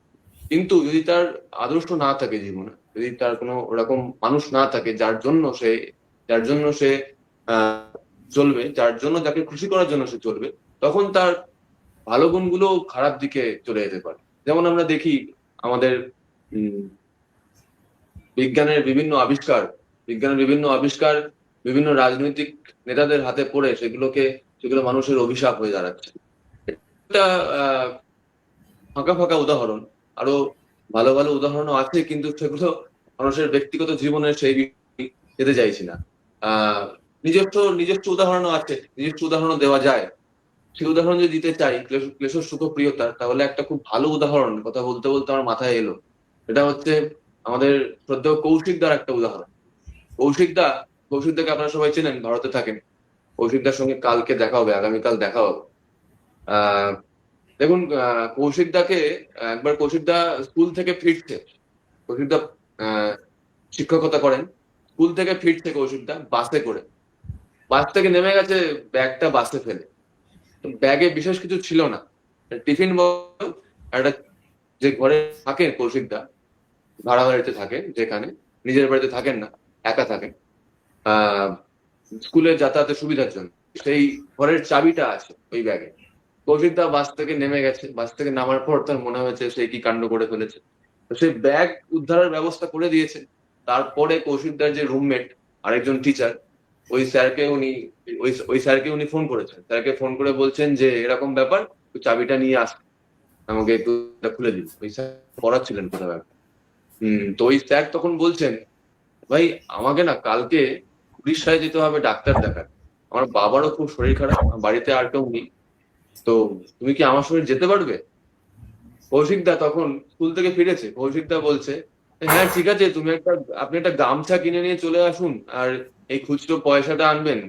কিন্তু যদি তার আদর্শ না থাকে জীবনে, যদি তার কোনো ওরকম মানুষ না থাকে যার জন্য সে চলবে, যার জন্য যাকে খুশি করার জন্য সে চলবে, তখন তার ভালো গুণগুলো খারাপ দিকে চলে যেতে পারে। যেমন আমরা দেখি আমাদের উম, বিজ্ঞানের বিভিন্ন আবিষ্কার বিভিন্ন রাজনৈতিক নেতাদের হাতে পড়ে সেগুলো মানুষের অভিশাপ হয়ে দাঁড়াচ্ছে। এটা আহ ফাঁকা ফাঁকা উদাহরণ, আরো ভালো ভালো উদাহরণও আছে, কিন্তু সেগুলো মানুষের ব্যক্তিগত জীবনে সেই বিষয়ে যেতে চাইছি না। আহ নিজস্ব উদাহরণও আছে, নিজস্ব উদাহরণও দেওয়া যায়। সেই উদাহরণ যদি দিতে চাই ক্লেশ সুখপ্রিয়তার, তাহলে একটা খুব ভালো উদাহরণ কথা বলতে বলতে আমার মাথায় এলো। এটা হচ্ছে আমাদের শ্রদ্ধেয় কৌশিকদার একটা উদাহরণ। কৌশিকদা কৌশিকদাকে আপনারা সবাই চেনেন, ভারতে থাকেন। কৌশিকদার সঙ্গে কালকে দেখা হবে, আগামীকাল দেখা হবে। আহ দেখুন, কৌশিকদা স্কুল থেকে ফিরছে। কৌশিকদা আহ শিক্ষকতা করেন। স্কুল থেকে ফিরছে কৌশিকদা বাসে করে। বাস থেকে নেমে গেছে ব্যাগটা বাসে ফেলে। ব্যাগে বিশেষ কিছু ছিল না, টিফিন বক্স, একটা, যে ঘরে থাকে কৌশিকদা, ভাড়া বাড়িতে থাকে, যেখানে নিজের বাড়িতে থাকেন না, একা থাকেন আহ স্কুলে যাতায়াতের সুবিধার জন্য, সেই ঘরের চাবিটা আছে ওই ব্যাগে। কৌশিকদা বাস থেকে নেমে গেছে, বাস থেকে নামার পর তার মনে হয়েছে সে কি কাণ্ড করে ফেলেছে। তো সেই ব্যাগ উদ্ধারের ব্যবস্থা করে দিয়েছে। তারপরে কৌশিকদার যে রুমমেট, আরেকজন টিচার, ওই স্যারকে উনি ওই স্যারকে উনি ফোন করেছেন। স্যারকে ফোন করে বলছেন যে এরকম ব্যাপার, তুই চাবিটা নিয়ে আস, আমাকে একটু খুলে দিন। ওই স্যার পড়াচ্ছিলেন কোথাও একটা। তো ওই স্যার তখন বলছেন, ভাই আমাকে না কালকে উড়িষ্যায় যেতে হবে ডাক্তার দেখার, আমার বাবারও খুব শরীর খারাপ, বাড়িতে আর কেউ নেই, তো তুমি কি আমার সঙ্গে যেতে পারবে? কৌশিকদা তখন স্কুল থেকে ফিরেছে। কৌশিকদা বলছে, হ্যাঁ ঠিক আছে, আপনি একটা গামছা কিনে নিয়ে চলে আসুন, আর এই খুচরো পয়সাটা আনবেন,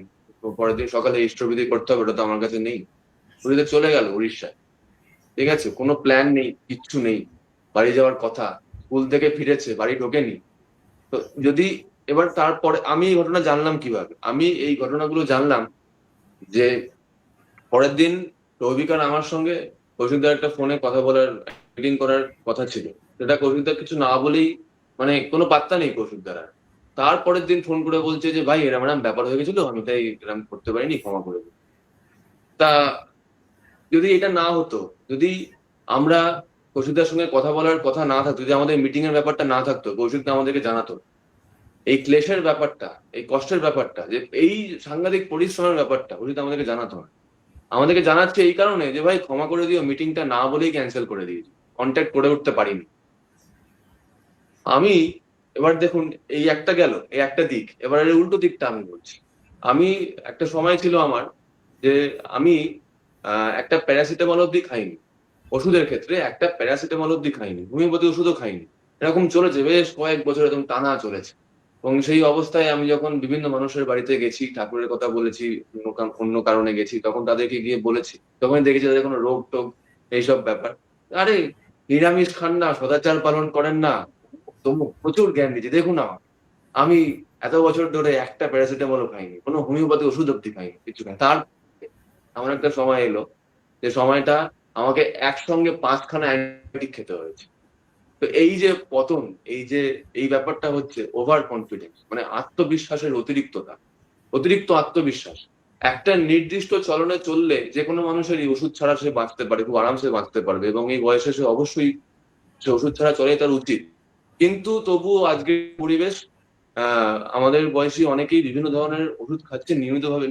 পরের দিন সকালে ইষ্টবিধি করতে হবে, ওটা তো আমার কাছে নেই। উড়িতে চলে গেল উড়িষ্যায়। ঠিক আছে, কোনো প্ল্যান নেই, কিচ্ছু নেই, বাড়ি যাওয়ার কথা, স্কুল থেকে ফিরেছে, বাড়ি ঢোকেনি। তো যদি এবার তারপরে আমি এই ঘটনা জানলাম কিভাবে? আমি এই ঘটনাগুলো জানলাম যে পরের দিন রবিকার আমার সঙ্গে কৌশিকদার একটা ফোনে কথা বলার, মিটিং করার কথা ছিল। সেটা কৌশিকদার কিছু না বলেই, মানে কোনো পাত্তা নেই কৌশিকদার আর। তারপরের দিন ফোন করে বলছে যে ভাই এরম এরম ব্যাপার হয়ে গেছিল, আমি তাই এরম করতে পারিনি, ক্ষমা করে দিন। তা যদি এটা না হতো, যদি আমরা কৌশিকদার সঙ্গে কথা বলার কথা না থাকতো, যদি আমাদের মিটিং এর ব্যাপারটা না থাকতো, কৌশিকদা আমাদেরকে জানাতো এই ক্লেশের ব্যাপারটা, এই কষ্টের ব্যাপারটা, যে এই সাংঘাতিক পরিশ্রমের ব্যাপারটা, কৌশিকদা আমাদেরকে জানাতো না। আমাদেরকে জানাচ্ছে এই কারণে যে ভাই ক্ষমা করে দিও, মিটিংটা না বলেই ক্যান্সেল করে দিয়েছি, কন্ট্যাক্ট করে উঠতে পারিনি। আমি এবার দেখুন, এই একটা গেল, এই একটা দিক। এবার এর উল্টো দিকটা আমি বলছি। আমি একটা সময় ছিল আমার, যে আমি একটা প্যারাসিটামল অব্দি খাইনি। ওষুধের ক্ষেত্রে একটা প্যারাসিটামল অব্দি খাইনি, হোমিওপ্যাথি ওষুধও খাইনি। এরকম চলেছে বেশ কয়েক বছর, একদম টানা চলেছে। এবং সেই অবস্থায় আমি যখন বিভিন্ন মানুষের বাড়িতে গেছি, ঠাকুরের কথা বলেছি, অন্য কারণে গেছি, তখন তাদেরকে গিয়ে বলেছি, তখন দেখেছি তাদের কোনো রোগ টোগ এইসব ব্যাপার। আরে নিরামিষ খান না, সদাচার পালন করেন না, প্রচুর জ্ঞান দিচ্ছে, দেখুন আমি এত বছর ধরে একটা প্যারাসিটামলও খাইনি, কোনো হোমিওপ্যাথি ওষুধ অব্দি খাইনি, কিছু খাই। তার এমন একটা সময় এলো, যে সময়টা আমাকে একসঙ্গে 5খানা অ্যান্টিবায়োটিক খেতে হয়েছে। তো এই যে পতন, এই ব্যাপারটা হচ্ছে ওভার কনফিডেন্স, মানে আত্মবিশ্বাসের অতিরিক্ত আত্মবিশ্বাস। একটা নির্দিষ্ট চলনে চললে যে কোনো মানুষেরই ওষুধ ছাড়া সে বাঁচতে পারে, খুব আরামসে বাঁচতে পারবে, এবং এই বয়সে সে অবশ্যই সে ওষুধ ছাড়া চলে তার উচিত। কিন্তু তবুও আজকের পরিবেশ, আমাদের বয়সী অনেকেই বিভিন্ন ধরনের ওষুধ খাচ্ছে,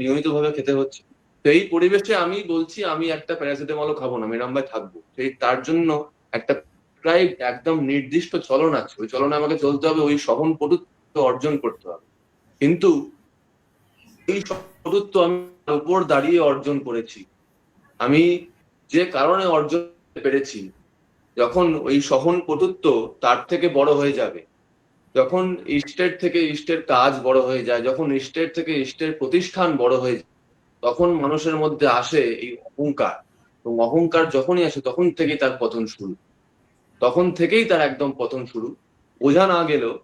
নিয়মিতভাবে খেতে হচ্ছে। তো এই পরিবেশে আমি বলছি আমি একটা প্যারাসিটামলও খাবো না, মেরাম ভাই থাকবো। তার জন্য একটা প্রায় একদম নির্দিষ্ট চলন আছে, ওই চলনে আমাকে চলতে হবে, ওই সহন পটুত্ব অর্জন করতে হবে। কিন্তু এই পটুত্ব আমি উপর দাঁড়িয়ে অর্জন করেছি। আমি যে কারণে অর্জন করতে পেরেছি, যখন ওই সহন পটুত্ব তার থেকে বড় হয়ে যাবে, যখন ইষ্টের থেকে ইষ্টের কাজ বড় হয়ে যায়, যখন ইষ্টের থেকে ইষ্টের প্রতিষ্ঠান বড় হয়ে যায়, তখন মানুষের মধ্যে আসে এই অহংকার। এবং অহংকার যখনই আসে তখন থেকেই তার পতন শুরু, তখন থেকেই তার একদম পতন শুরু। বোঝা না গেলেও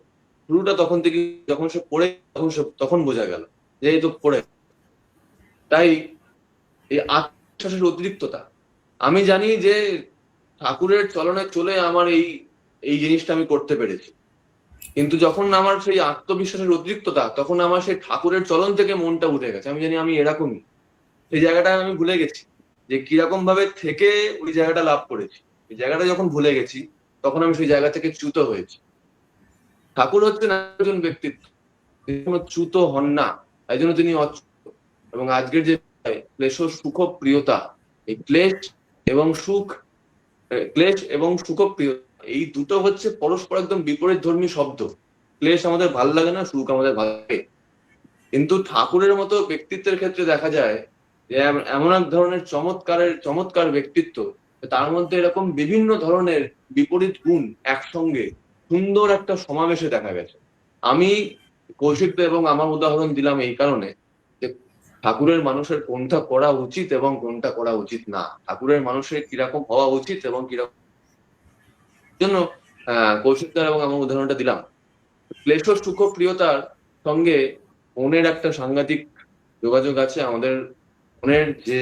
শুরুটা তখন থেকে, যখন সে পড়ে, তখন বোঝা গেল যে এই তো পড়ে। তাই এই আত্মবিশ্বাসের অতিরিক্ততা, আমি জানি যে ঠাকুরের চলনে চলে আমার এই জিনিসটা আমি করতে পেরেছি। কিন্তু যখন আমার সেই আত্মবিশ্বাসের অতিরিক্ততা, তখন আমার সেই ঠাকুরের চলন থেকে মনটা উঠে গেছে। আমি জানি আমি এরকমই, সেই জায়গাটা আমি ভুলে গেছি। যে কিরকম ভাবে থেকে ওই জায়গাটা লাভ করেছি। এই জায়গাটা যখন ভুলে গেছি তখন আমি সেই জায়গা থেকে চ্যুত হয়েছি। ঠাকুর হচ্ছেন একজন ব্যক্তিত্ব, তিনি কোনো চ্যুত হন না, তাই জন্য তিনি অচ্যুত। এবং আজকের যে ক্লেশ সুখ প্রিয়তা, এই ক্লেশ এবং সুখপ্রিয়তা, এই দুটো হচ্ছে পরস্পর একদম বিপরীত ধর্মী শব্দ। ক্লেশ আমাদের ভাল লাগে না, সুখ আমাদের ভালো লাগে। কিন্তু ঠাকুরের মতো ব্যক্তিত্বের ক্ষেত্রে দেখা যায় যে এমন এক ধরনের চমৎকার ব্যক্তিত্ব, তার মধ্যে এরকম বিভিন্ন ধরনের বিপরীত গুণ একসঙ্গে সুন্দর একটা সমাবেশে দেখা গেছে। আমি কৌশিক এবং আমার উদাহরণ দিলাম এই কারণে যে ঠাকুরের মানুষের কোনটা করা উচিত এবং কোনটা করা উচিত না, ঠাকুরের মানুষের কিরকম হওয়া উচিত এবং কিরকম জন্য কৌশিক এবং আমার উদাহরণটা দিলাম। ক্লেশ সুখ প্রিয়তার সঙ্গে মনের একটা সাংঘাতিক যোগাযোগ আছে। আমাদের মনের যে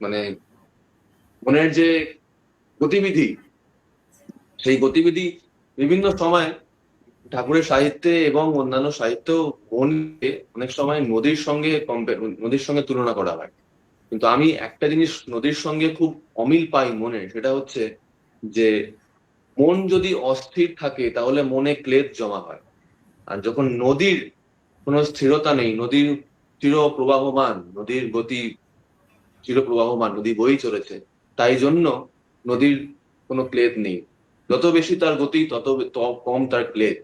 মানে মনের যে গতিবিধি, সেই গতিবিধি বিভিন্ন সময় ঠাকুরের সাহিত্যে এবং অন্যান্য সাহিত্য মনকে অনেক সময় নদীর সঙ্গে তুলনা করা হয়। কিন্তু আমি একটা জিনিস নদীর সঙ্গে খুব অমিল পাই মনে, সেটা হচ্ছে যে মন যদি অস্থির থাকে তাহলে মনে ক্লেদ জমা হয়। আর যখন নদীর কোনো স্থিরতা নেই, নদীর নদীর গতি চির প্রবাহমান, নদী বই চলেছে, তাই জন্য নদীর কোনো ক্লেদ নেই। যত বেশি তার গতি তত কম তার ক্লেদ।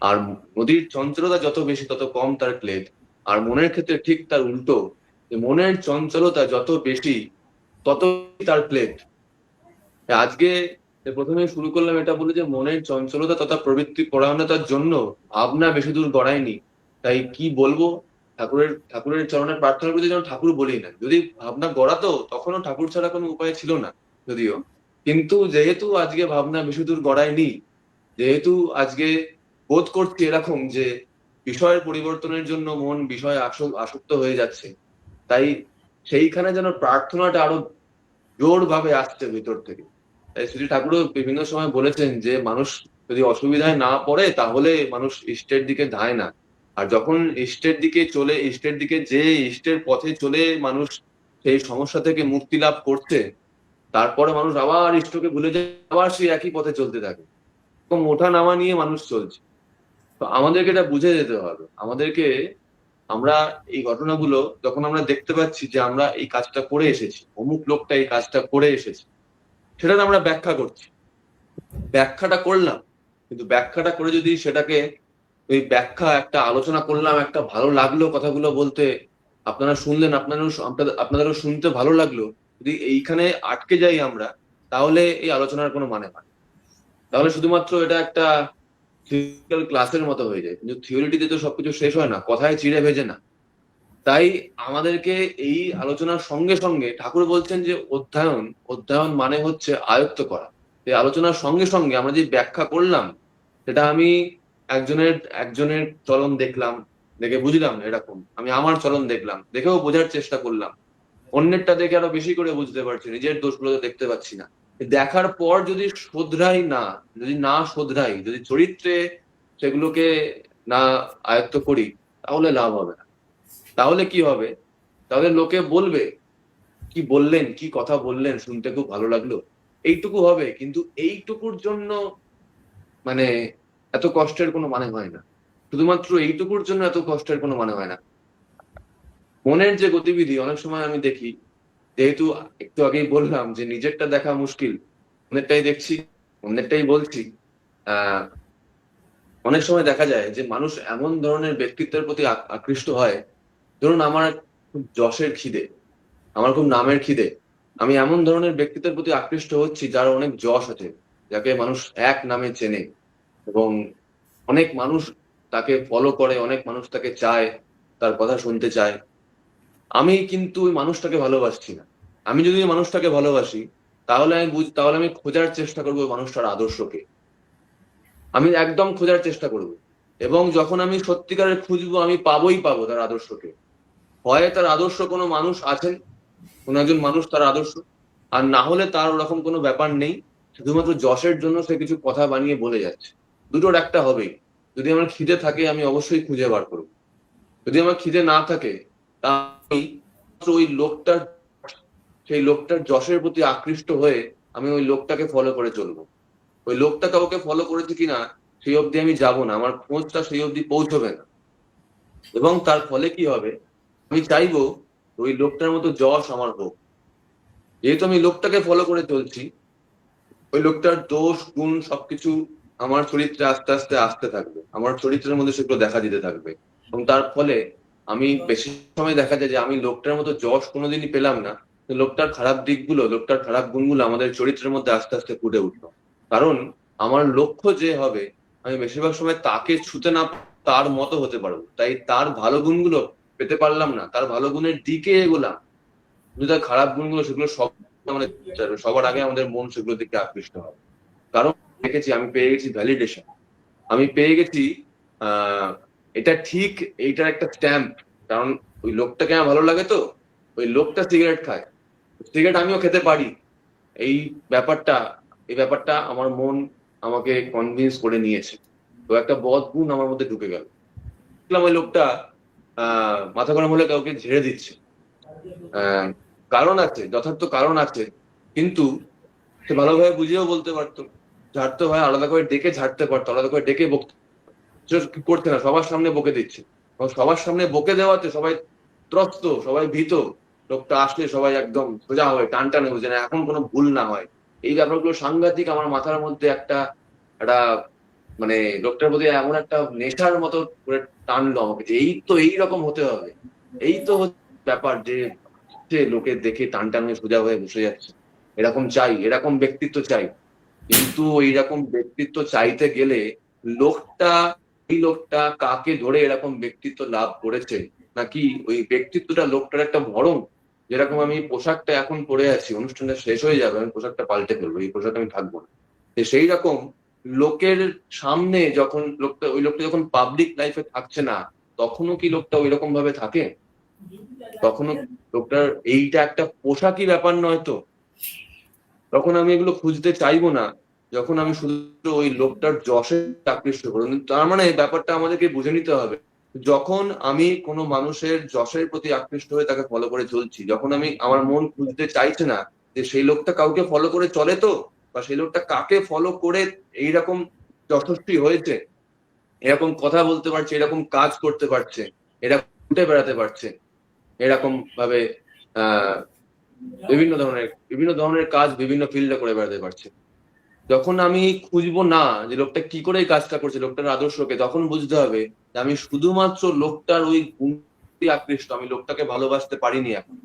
আর নদীর চঞ্চলতা যত বেশি তত কম তার ক্লেদ। আর মনের ক্ষেত্রে ঠিক তার উল্টো, যে মনের চঞ্চলতা যত বেশি তত তার ক্লেদ। আজকে প্রথমে শুরু করলাম এটা বলে যে মনের চঞ্চলতা তথা প্রবৃত্তি পরায়ণতার জন্য ভাবনা বেশি দূর গড়ায়নি। তাই কি বলবো, ঠাকুরের চরণের প্রার্থনা করতে যেন ঠাকুর বলি না। যদি ভাবনা গড়াতো তখনও ঠাকুর ছাড়া কোনো উপায় ছিল না যদিও। কিন্তু যেহেতু আজকে ভাবনা বেশি দূর গড়ায়নি, যেহেতু আজকে বোধ করছি এরকম যে বিষয়ের পরিবর্তনের জন্য মন বিষয়ে আসক্ত হয়ে যাচ্ছে, তাই সেইখানে যেন প্রার্থনাটা আরো জোর ভাবে আসছে ভিতর থেকে। তাই শ্রী ঠাকুরও বিভিন্ন সময় বলেছেন যে মানুষ যদি অসুবিধায় না পড়ে তাহলে মানুষ ইষ্টের দিকে ধায় না। আর যখন ইষ্টের দিকে যে ইষ্টের পথে চলে মানুষ সেই সমস্যা থেকে মুক্তি লাভ করছে, তারপরে মানুষ আবার ইষ্টকে ভুলে যায়, আবার সেই একই পথে চলতে থাকে। এরকম ওঠা নামা নিয়ে মানুষ চলছে। তো আমাদেরকে এটা বুঝে যেতে হবে। আমরা এই ঘটনাগুলো যখন আমরা দেখতে পাচ্ছি যে আমরা এই কাজটা করে এসেছি, অমুক লোকটা এই কাজটা করে এসেছে, সেটা আমরা ব্যাখ্যাটা করলাম, কিন্তু ব্যাখ্যাটা করে যদি সেটাকে ওই একটা আলোচনা করলাম, একটা ভালো লাগলো কথাগুলো বলতে, আপনারা শুনলেন, আপনাদেরও শুনতে ভালো লাগলো, যদি এইখানে আটকে যাই আমরা, তাহলে এই আলোচনার কোনো মানে হয় না। তাহলে শুধুমাত্র এটা একটা থিওরিটিক্যাল ক্লাসের মতো হয়ে যায়। কিন্তু থিওরিটিতে তো সবকিছু শেষ হয় না, কথায় চিড়ে ভেজে না। তাই আমাদেরকে এই আলোচনার সঙ্গে সঙ্গে ঠাকুর বলছেন যে অধ্যয়ন মানে হচ্ছে আয়ত্ত করা। এই আলোচনার সঙ্গে সঙ্গে আমরা যে ব্যাখ্যা করলাম, সেটা আমি একজনের চলন দেখলাম, দেখে বুঝলাম এরকম, আমি আমার চলন দেখলাম, দেখেও বোঝার চেষ্টা করলাম, অন্যেরটা দেখে আরো বেশি করে বুঝতে পারছি, নিজের দোষগুলো তো দেখতে পাচ্ছি না। দেখার পর যদি না শোধরাই, যদি চরিত্রে সেগুলোকে না আয়ত্ত করি, তাহলে লাভ হবে না। তাহলে কি হবে? তাহলে লোকে বলবে কি বললেন, কি কথা বললেন, শুনতে খুব ভালো লাগলো, এইটুকু হবে। কিন্তু এইটুকুর জন্য মানে এত কষ্টের কোনো মানে হয় না। শুধুমাত্র এইটুকুর জন্য এত কষ্টের কোনো মানে হয় না। মনের যে গতিবিধি অনেক সময় আমি দেখি, যেহেতু একটু আগেই বললাম যে নিজেরটা দেখা মুশকিল, অনেকটাই দেখছি, অনেকটাই বলছি। অনেক সময় দেখা যায় যে মানুষ এমন ধরনের ব্যক্তিত্বের প্রতি আকৃষ্ট হয়। ধরুন আমার খুব যশের খিদে, আমার খুব নামের খিদে, আমি এমন ধরনের ব্যক্তিত্বের প্রতি আকৃষ্ট হচ্ছি যার অনেক যশ আছে, যাকে মানুষ এক নামে চেনে এবং অনেক মানুষ তাকে ফলো করে, অনেক মানুষ তাকে চায়, তার কথা শুনতে চায়। আমি কিন্তু ওই মানুষটাকে ভালোবাসছি না। আমি যদি ওই মানুষটাকে ভালোবাসি, তাহলে আমি খোঁজার চেষ্টা করবো ওই মানুষটার আদর্শকে, আমি একদম খোঁজার চেষ্টা করব। এবং যখন আমি সত্যিকারের খুঁজবো, আমি পাবো তার আদর্শকে। হয় তার আদর্শ কোনো মানুষ আছেন, কোন একজন মানুষ তার আদর্শ, আর না হলে তার ওরকম কোনো ব্যাপার নেই, শুধুমাত্র যশের জন্য সে কিছু কথা বানিয়ে বলে যাচ্ছে। দুটোর একটা হবেই। যদি আমার খিদে থাকে আমি অবশ্যই খুঁজে বার করবো, যদি আমার খিদে না থাকে তা আমি ওই লোকটার সেই লোকটার যশের প্রতি আকৃষ্ট হয়ে আমি ওই লোকটাকে ফলো করে চলবো। ওই লোকটা কাউকে ফলো করেছে কিনা সেই অবধি আমি যাব না, আমার খোঁজটা সেই অবধি পৌঁছবে না। এবং তার ফলে কি হবে, আমি চাইবো ওই লোকটার মতো যশ আমার হোক। যেহেতু আমি লোকটাকে ফলো করে চলছি, ওই লোকটার দোষ গুণ সবকিছু আমার চরিত্রে আস্তে আস্তে আসতে থাকবে, আমার চরিত্রের মধ্যে সেগুলো দেখা দিতে থাকবে। এবং তার ফলে আমি বেশি সময় দেখা যায় যে আমি লোকটার মতো যশ কোনোদিনই পেলাম না, তো লোকটার খারাপ দিকগুলো, লোকটার খারাপ গুণগুলো আমাদের চরিত্রের মধ্যে আস্তে আস্তে ফুটে উঠলো। কারণ আমার লক্ষ্য যে হবে, আমি বেশিরভাগ সময় তাকে ছুতে না তার মতো হতে পারবো, তাই তার ভালো গুণগুলো পেতে পারলাম না, তার ভালো গুণের দিকে এগোলাম, কিন্তু তার খারাপ গুণগুলো সেগুলো সব আমাদের সবার আগে আমাদের মন সেগুলোর দিকে আকৃষ্ট হবে। কারণ দেখেছি, আমি পেয়ে গেছি ভ্যালিডেশন, আমি পেয়ে গেছি এটা ঠিক, এইটার একটা স্ট্যাম্প। কারণ ওই লোকটাকে আমার ভালো লাগে, তো ওই লোকটা সিগারেট খায়, সিগারেট আমিও খেতে পারি, এই ব্যাপারটা এই ব্যাপারটা আমার মন আমাকে কনভিন্স করে নিয়েছে। তো একটা বদ গুণ আমার মধ্যে ঢুকে গেল, দেখলাম ওই লোকটা মাথা গরম হলে কাউকে ঝেড়ে দিচ্ছে। কারণ আছে, যথার্থ কারণ আছে, কিন্তু সে ভালোভাবে বুঝিয়েও বলতে পারতো। ঝাড়তে হয় আলাদা করে ডেকে ঝাড়তে পারতো, আলাদা করে ডেকে বকতে করতে না, সবার সামনে বকে দিচ্ছে। এবং সবার সামনে বকে দেওয়াতে সবাই ত্রস্ত, সবাই ভীত। লোকটা আসলে সবাই একদম সোজা হয়, টান টানে বুঝে না, এখন কোনো ভুল না হয়। এই ব্যাপারগুলো সাংঘাতিক আমার মাথার মধ্যে একটা একটা মানে লোকটার প্রতি এমন একটা নেশার মতো করে টানলো আমাকে, যে এই তো এইরকম হতে হবে, এই তো ব্যাপার, যে লোকে দেখে টান টান হয়ে সোজা হয়ে বসে যাচ্ছে, এরকম চাই, এরকম ব্যক্তিত্ব চাই। কিন্তু এইরকম ব্যক্তিত্ব চাইতে গেলে লোকটা এই লোকটা কাকে ধরে এরকম ব্যক্তিত্ব লাভ করেছে, নাকি ওই ব্যক্তিত্বটা লোকটার একটা ভরণ। যেরকম আমি পোশাকটা এখন পরে আছি, অনুষ্ঠানটা শেষ হয়ে যাবে, আমি পোশাকটা পাল্টে ফেলবো, এই পোশাক আমি থাকবো না। সেই রকম লোকের সামনে যখন ওই লোকটা যখন পাবলিক লাইফে থাকছে না, তখনও কি লোকটা ওই রকম ভাবে থাকে? তখনও লোকটার এইটা একটা পোশাকই ব্যাপার নয় তো? তখন আমি এগুলো খুঁজতে চাইবো না, যখন আমি শুধু ওই লোকটার যশে আকৃষ্ট করবো। তার মানে ব্যাপারটা আমাদেরকে বুঝে নিতে হবে, যখন আমি কোনো মানুষের যশের প্রতি আকৃষ্ট হয়ে তাকে ফলো করে চলছি, যখন আমি আমার মন খুঁজতে চাইছে না যে সেই লোকটা কাউকে ফলো করে চলে তো, বা সেই লোকটা কাকে ফলো করে এইরকম যশস্বী হয়েছে, এরকম কথা বলতে পারছে, এরকম কাজ করতে পারছে, এরকম উঠে বেড়াতে পারছে, এরকম ভাবে আহ বিভিন্ন ধরনের কাজ বিভিন্ন ফিল্ডে করে বেড়াতে পারছে। যখন আমি খুঁজবো না যে লোকটা কি করে এই কাজটা করছে, লোকটার আদর্শকে, তখন বুঝতে হবে যে আমি শুধুমাত্র লোকটার ওই গুণে আকৃষ্ট, আমি লোকটাকে ভালোবাসতে পারিনি এখন।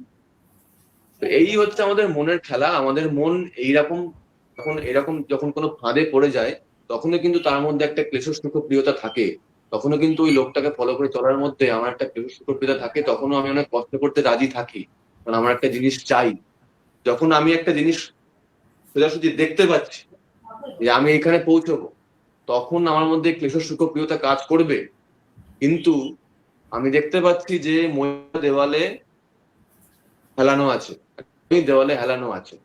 তো এই হচ্ছে আমাদের মনের খেলা। আমাদের মন এইরকম, যখন কোনো ফাঁদে পড়ে যায়, তখনও কিন্তু তার মধ্যে একটা ক্লেশ সুখ প্রিয়তা থাকে, তখনও কিন্তু ওই লোকটাকে ফলো করে চলার মধ্যে আমার একটা ক্লেশ সুখ প্রিয়তা থাকে, তখনও আমি অনেক কষ্ট করতে রাজি থাকি, কারণ আমার একটা জিনিস চাই। যখন আমি একটা জিনিস সোজাসুজি দেখতে পাচ্ছি যে আমি এখানে পৌঁছবো, তখন আমার মধ্যে ক্লেশ সুখ প্রিয়তা কাজ করবে। কিন্তু আমি দেখতে পাচ্ছি যে মইটা দেওয়ালে হেলানো আছে, দেওয়ালে হেলানো আছে,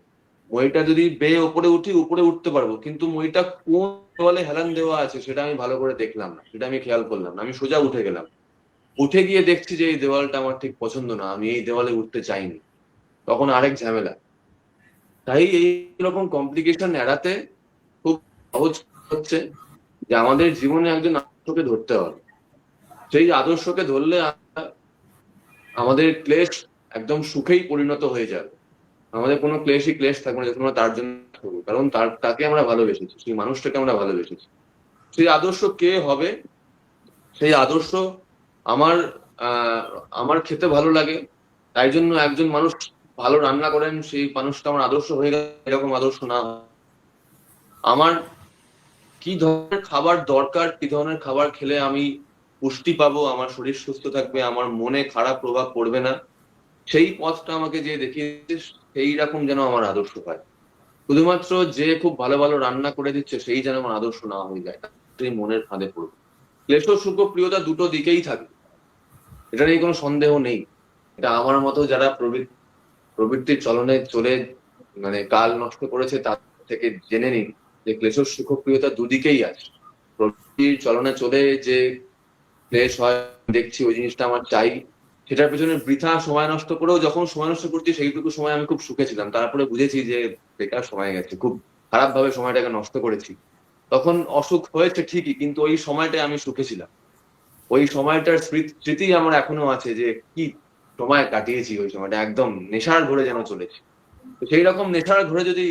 মইটা যদি বেয়ে উপরে উঠি, উপরে উঠতে পারবো, কিন্তু মইটা কোন দেওয়ালে হেলান দেওয়া আছে সেটা আমি ভালো করে দেখলাম না, সেটা আমি খেয়াল করলাম না, আমি সোজা উঠে গেলাম। উঠে গিয়ে দেখছি যে এই দেওয়ালটা আমার ঠিক পছন্দ না, আমি এই দেওয়ালে উঠতে চাইনি, তখন আরেক ঝামেলা। তাই এইরকম কমপ্লিকেশন এড়াতে খুব সহজ হচ্ছে যে আমাদের জীবনে একজন আদর্শকে ধরতে হবে। সেই আদর্শকে ধরলে আমাদের ক্লেশ একদম সুখেই পরিণত হয়ে যাবে, আমাদের কোনো ক্লেশ থাকবে না, যখন আমরা তার জন্য করবো, কারণ তাকে আমরা ভালোবেসেছি, সেই মানুষটাকে আমরা ভালোবেসেছি। সেই আদর্শ কে হবে, সেই আদর্শ আমার আমার খেতে ভালো লাগে, তাই জন্য একজন মানুষ ভালো রান্না করেন, সেই মানুষটা আমার আদর্শ হয়ে গেল, এরকম আদর্শ না। আমার কি ধরনের খাবার দরকার, কি ধরনের খাবার খেলে আমি পুষ্টি পাবো, আমার শরীর সুস্থ থাকবে, আমার মনে খারাপ প্রভাব পড়বে না, সেই পথটা আমাকে যে দেখিয়েছে, সেই রকম যেন আমার আদর্শ হয়। শুধুমাত্র যে খুব ভালো ভালো রান্না করে দিচ্ছে সেই যেন আমার আদর্শ না হয়ে যায়, সেই মনের ফাঁদে পড়বে। ক্লেশ সুখ প্রিয়তা দুটো দিকেই থাকে, এটা নিয়ে কোনো সন্দেহ নেই। এটা আমার মতো যারা প্রবৃত্তির চলনে চলে মানে কাল নষ্ট করেছে তার থেকে জেনে নিন যে ক্লেশ সুখ প্রিয়তা দুদিকেই আছে। প্রবৃত্তির চলনে চলে যে ক্লেশ হয় দেখছি, ওই জিনিসটা আমার চাই, সেটার পেছনে বৃথা সময় নষ্ট করেও যখন সময় নষ্ট করছি সেইটুকু সময় আমি খুব সুখে ছিলাম, তারপরে বুঝেছি যে বেকার সময় গেছে, খুব খারাপ ভাবে সময়টাকে নষ্ট করেছি। তখন অসুখ হয়েছে ঠিকই, কিন্তু ওই সময়টায় আমি সুখে ছিলাম। ওই সময়টার স্মৃতি আমার এখনো আছে, যে কি সময় কাটিয়েছি ওই সময়টা, একদম নেশার ঘরে যেন চলেছি। তো সেই রকম নেশার ঘরে যদি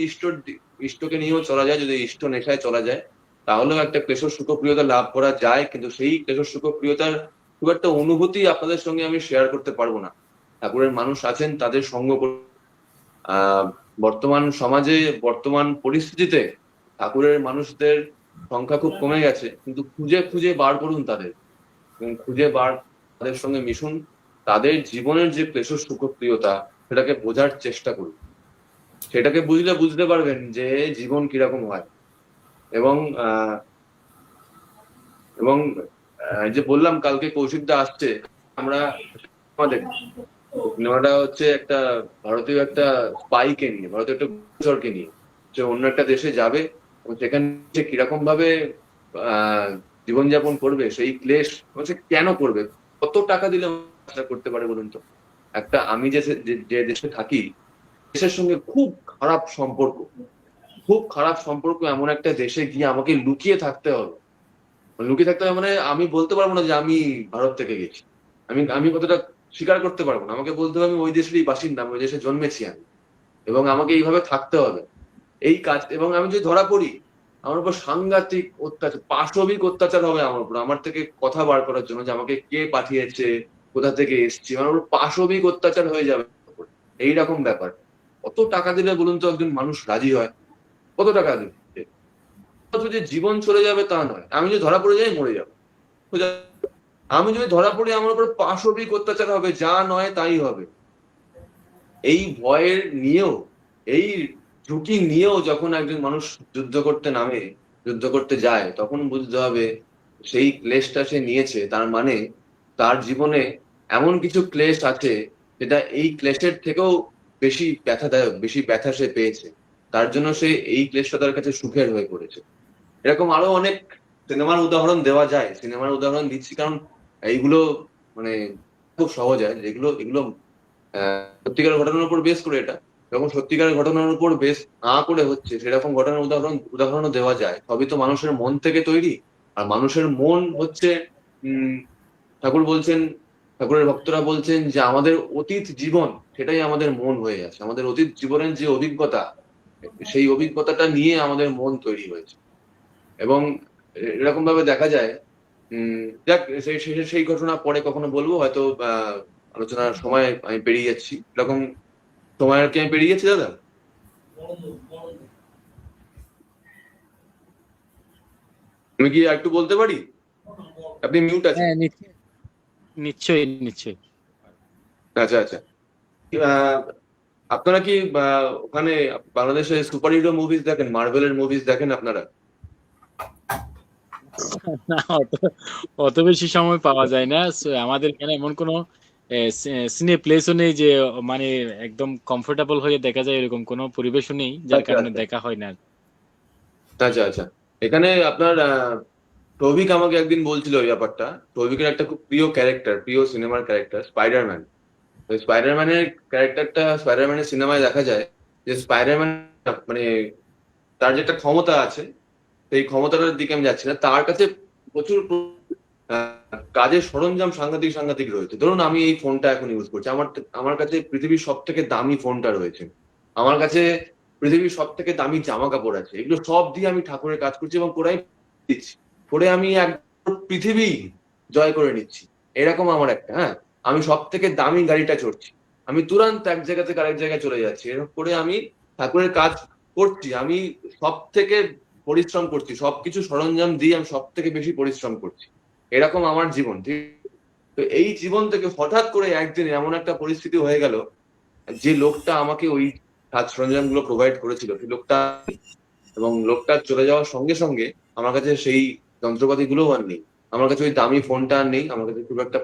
ইষ্টকে নিয়েও চলা যায়, যদি ইষ্ট নেশায় চলা যায়, তাহলেও একটা ক্লেশর সুখপ্রিয়তা লাভ করা যায়। কিন্তু সেই ক্লেশর সুখপ্রিয়তার খুব একটা অনুভূতি আপনাদের সঙ্গে আমি শেয়ার করতে পারবো না। ঠাকুরের মানুষ আছেন, তাদের সঙ্গ বর্তমান সমাজে, বর্তমান পরিস্থিতিতে ঠাকুরের মানুষদের সংখ্যা খুব কমে গেছে, কিন্তু খুঁজে খুঁজে বার করুন তাদের, এবং তাদের সঙ্গে মিশুন, তাদের জীবনের যে ক্লেশর সুখপ্রিয়তা সেটাকে বোঝার চেষ্টা করুন। সেটাকে বুঝতে পারবেন যে জীবন কিরকম হয়। এবং এবং যে বললাম কালকে কৌশিকদা আসছে, আমরা আমাদের সিনেমাটা হচ্ছে একটা ভারতীয় একটা স্পাইকে নিয়ে, ভারতীয় একটা গুপ্তচরকে নিয়ে, সে অন্য একটা দেশে যাবে এবং সেখানে সে কিরকম ভাবে জীবনযাপন করবে, সেই ক্লেশ সে কেন করবে, কত টাকা দিলে করতে পারে বলুন তো। আমি যে দেশে থাকি, দেশের সঙ্গে খুব খারাপ সম্পর্ক, এমন একটা দেশে গিয়ে আমাকে লুকিয়ে থাকতে হবে। মানে আমি বলতে পারবো না যে আমি ভারত থেকে গেছি, আমি কতটা স্বীকার করতে পারবো না। আমাকে বলতে হবে আমি ওই দেশেরই বাসিন্দা, আমি ওই দেশে জন্মেছি আমি, এবং আমাকে এইভাবে থাকতে হবে এই কাজ। এবং আমি যদি ধরা পড়ি, আমার উপর সাংঘাতিক অত্যাচার, পাশবিক অত্যাচার হবে আমার উপর, আমার থেকে কথা বার করার জন্য, যে আমাকে কে পাঠিয়েছে, কোথা থেকে এসছি, আমার উপর পাশবিক অত্যাচার হয়ে যাবে। এইরকম ব্যাপার। কত টাকা দিলে বলুন তো একজন মানুষ রাজি হয়? কত টাকা দিবে? যে জীবন চলে যাবে তা নয়, আমি যদি ধরা পড়ে যাই মরে যাবো। আমি যদি ধরা পড়ি, আমার উপর পাশবিক অত্যাচার হবে, যা নয় তাই হবে। এই ভয়ের নিয়েও, এই ঝুঁকি নিয়েও যখন একজন মানুষ যুদ্ধ করতে যায়, তখন বুঝতে হবে সেই ক্লেশটা সে নিয়েছে, তার মানে তার জীবনে এমন কিছু ক্লেশ আছে যেটা এই ক্লেশের থেকেও বেশি ব্যথাদায়ক, বেশি ব্যথা সে পেয়েছে, তার জন্য সে এই ক্লেশটা তার কাছে সুখের হয়ে পড়েছে। এরকম আরো অনেক সিনেমার উদাহরণ দেওয়া যায়, সিনেমার উদাহরণ দিচ্ছি কারণ এইগুলো মানে খুব সহজ হয়, এগুলো সত্যিকারের ঘটনার উপর বেস করে, এটা যখন সত্যিকারের ঘটনার উপর বেস না করে হচ্ছে, সেরকম ঘটনার উদাহরণও দেওয়া যায়। সবই তো মানুষের মন থেকে তৈরি, আর মানুষের মন হচ্ছে উম ঠাকুরের ভক্তরা বলছেন যে আমাদের অতীত জীবন, সেটাই আমাদের মন হয়ে আছে। আমাদের অতীত জীবনের যে অভিজ্ঞতা, সেই অভিজ্ঞতাটা নিয়ে আমাদের মন তৈরি হয়েছে। এবং এরকম ভাবে দেখা যায়, যাক সেই ঘটনা পরে কখনো বলবো, হয়তো আলোচনার সময় আমি পেরিয়ে যাচ্ছি, এরকম সময় আর কি আমি পেরিয়ে যাচ্ছি দাদা। আমি কি একটু বলতে পারি? আপনি মিউট আছেন। হ্যাঁ, নিশ্চয়ই নিশ্চয়ই। আচ্ছা আচ্ছা। আপনারা কি ওখানে বাংলাদেশে সুপার হিরো মুভিজ দেখেন, মার্ভেলের মুভিজ দেখেন আপনারা? না, অত বেশি সময় পাওয়া যায় না। আমাদের এখানে এমন কোনো সিনে প্লেসও নেই যে মানে একদম কমফোর্টেবল হয়ে দেখা যায়, এরকম কোনো পরিবেশও নেই, যার আচ্ছা কারণে আচ্ছা দেখা হয় না। আচ্ছা আচ্ছা। এখানে আপনার সৌভিক আমাকে একদিন বলছিল এই ব্যাপারটা। সৌভিকের একটা খুব প্রিয় ক্যারেক্টার, প্রিয় সিনেমার ক্যারেক্টার স্পাইডারম্যান। স্পাইডারম্যানের সিনেমায় দেখা যায় যে স্পাইডারম্যান মানে তার যে একটা ক্ষমতা আছে, সেই ক্ষমতাটার দিকে আমি যাচ্ছি না, তার কাছে প্রচুর কাজের সরঞ্জাম সাংঘাতিক সাংঘাতিক রয়েছে। ধরুন আমি এই ফোনটা এখন ইউজ করছি, আমার কাছে পৃথিবীর সব থেকে দামি ফোনটা রয়েছে, আমার কাছে পৃথিবীর সব থেকে দামি জামা কাপড় আছে, এগুলো সব দিয়ে আমি ঠাকুরের কাজ করছি এবং করে দিচ্ছি, করে আমি এক পৃথিবী জয় করে নিচ্ছি। এরকম আমার একটা, হ্যাঁ, আমি সব থেকে দামি গাড়িটা চড়ছি, আমি তুরন্ত এক জায়গা থেকে আরেক জায়গায় চলে যাচ্ছি, এরকম করে আমি ঠাকুরের কাজ করছি। আমি সব থেকে পরিশ্রম করছি, সবকিছু সরঞ্জাম দিয়ে আমি সব থেকে বেশি পরিশ্রম করছি। এরকম আমার জীবন, ঠিক? তো এই জীবন থেকে হঠাৎ করে একদিন এমন একটা পরিস্থিতি হয়ে গেল, যে লোকটা আমাকে ওই কাজ সরঞ্জাম গুলো প্রোভাইড করেছিল, সেই লোকটা, এবং লোকটা চলে যাওয়ার সঙ্গে সঙ্গে আমার কাছে সেই যন্ত্রপাতি গুলোও আর নেই, আমার কাছে ওই দামি ফোনটা আর নেই, আমার কাছে খুব একটা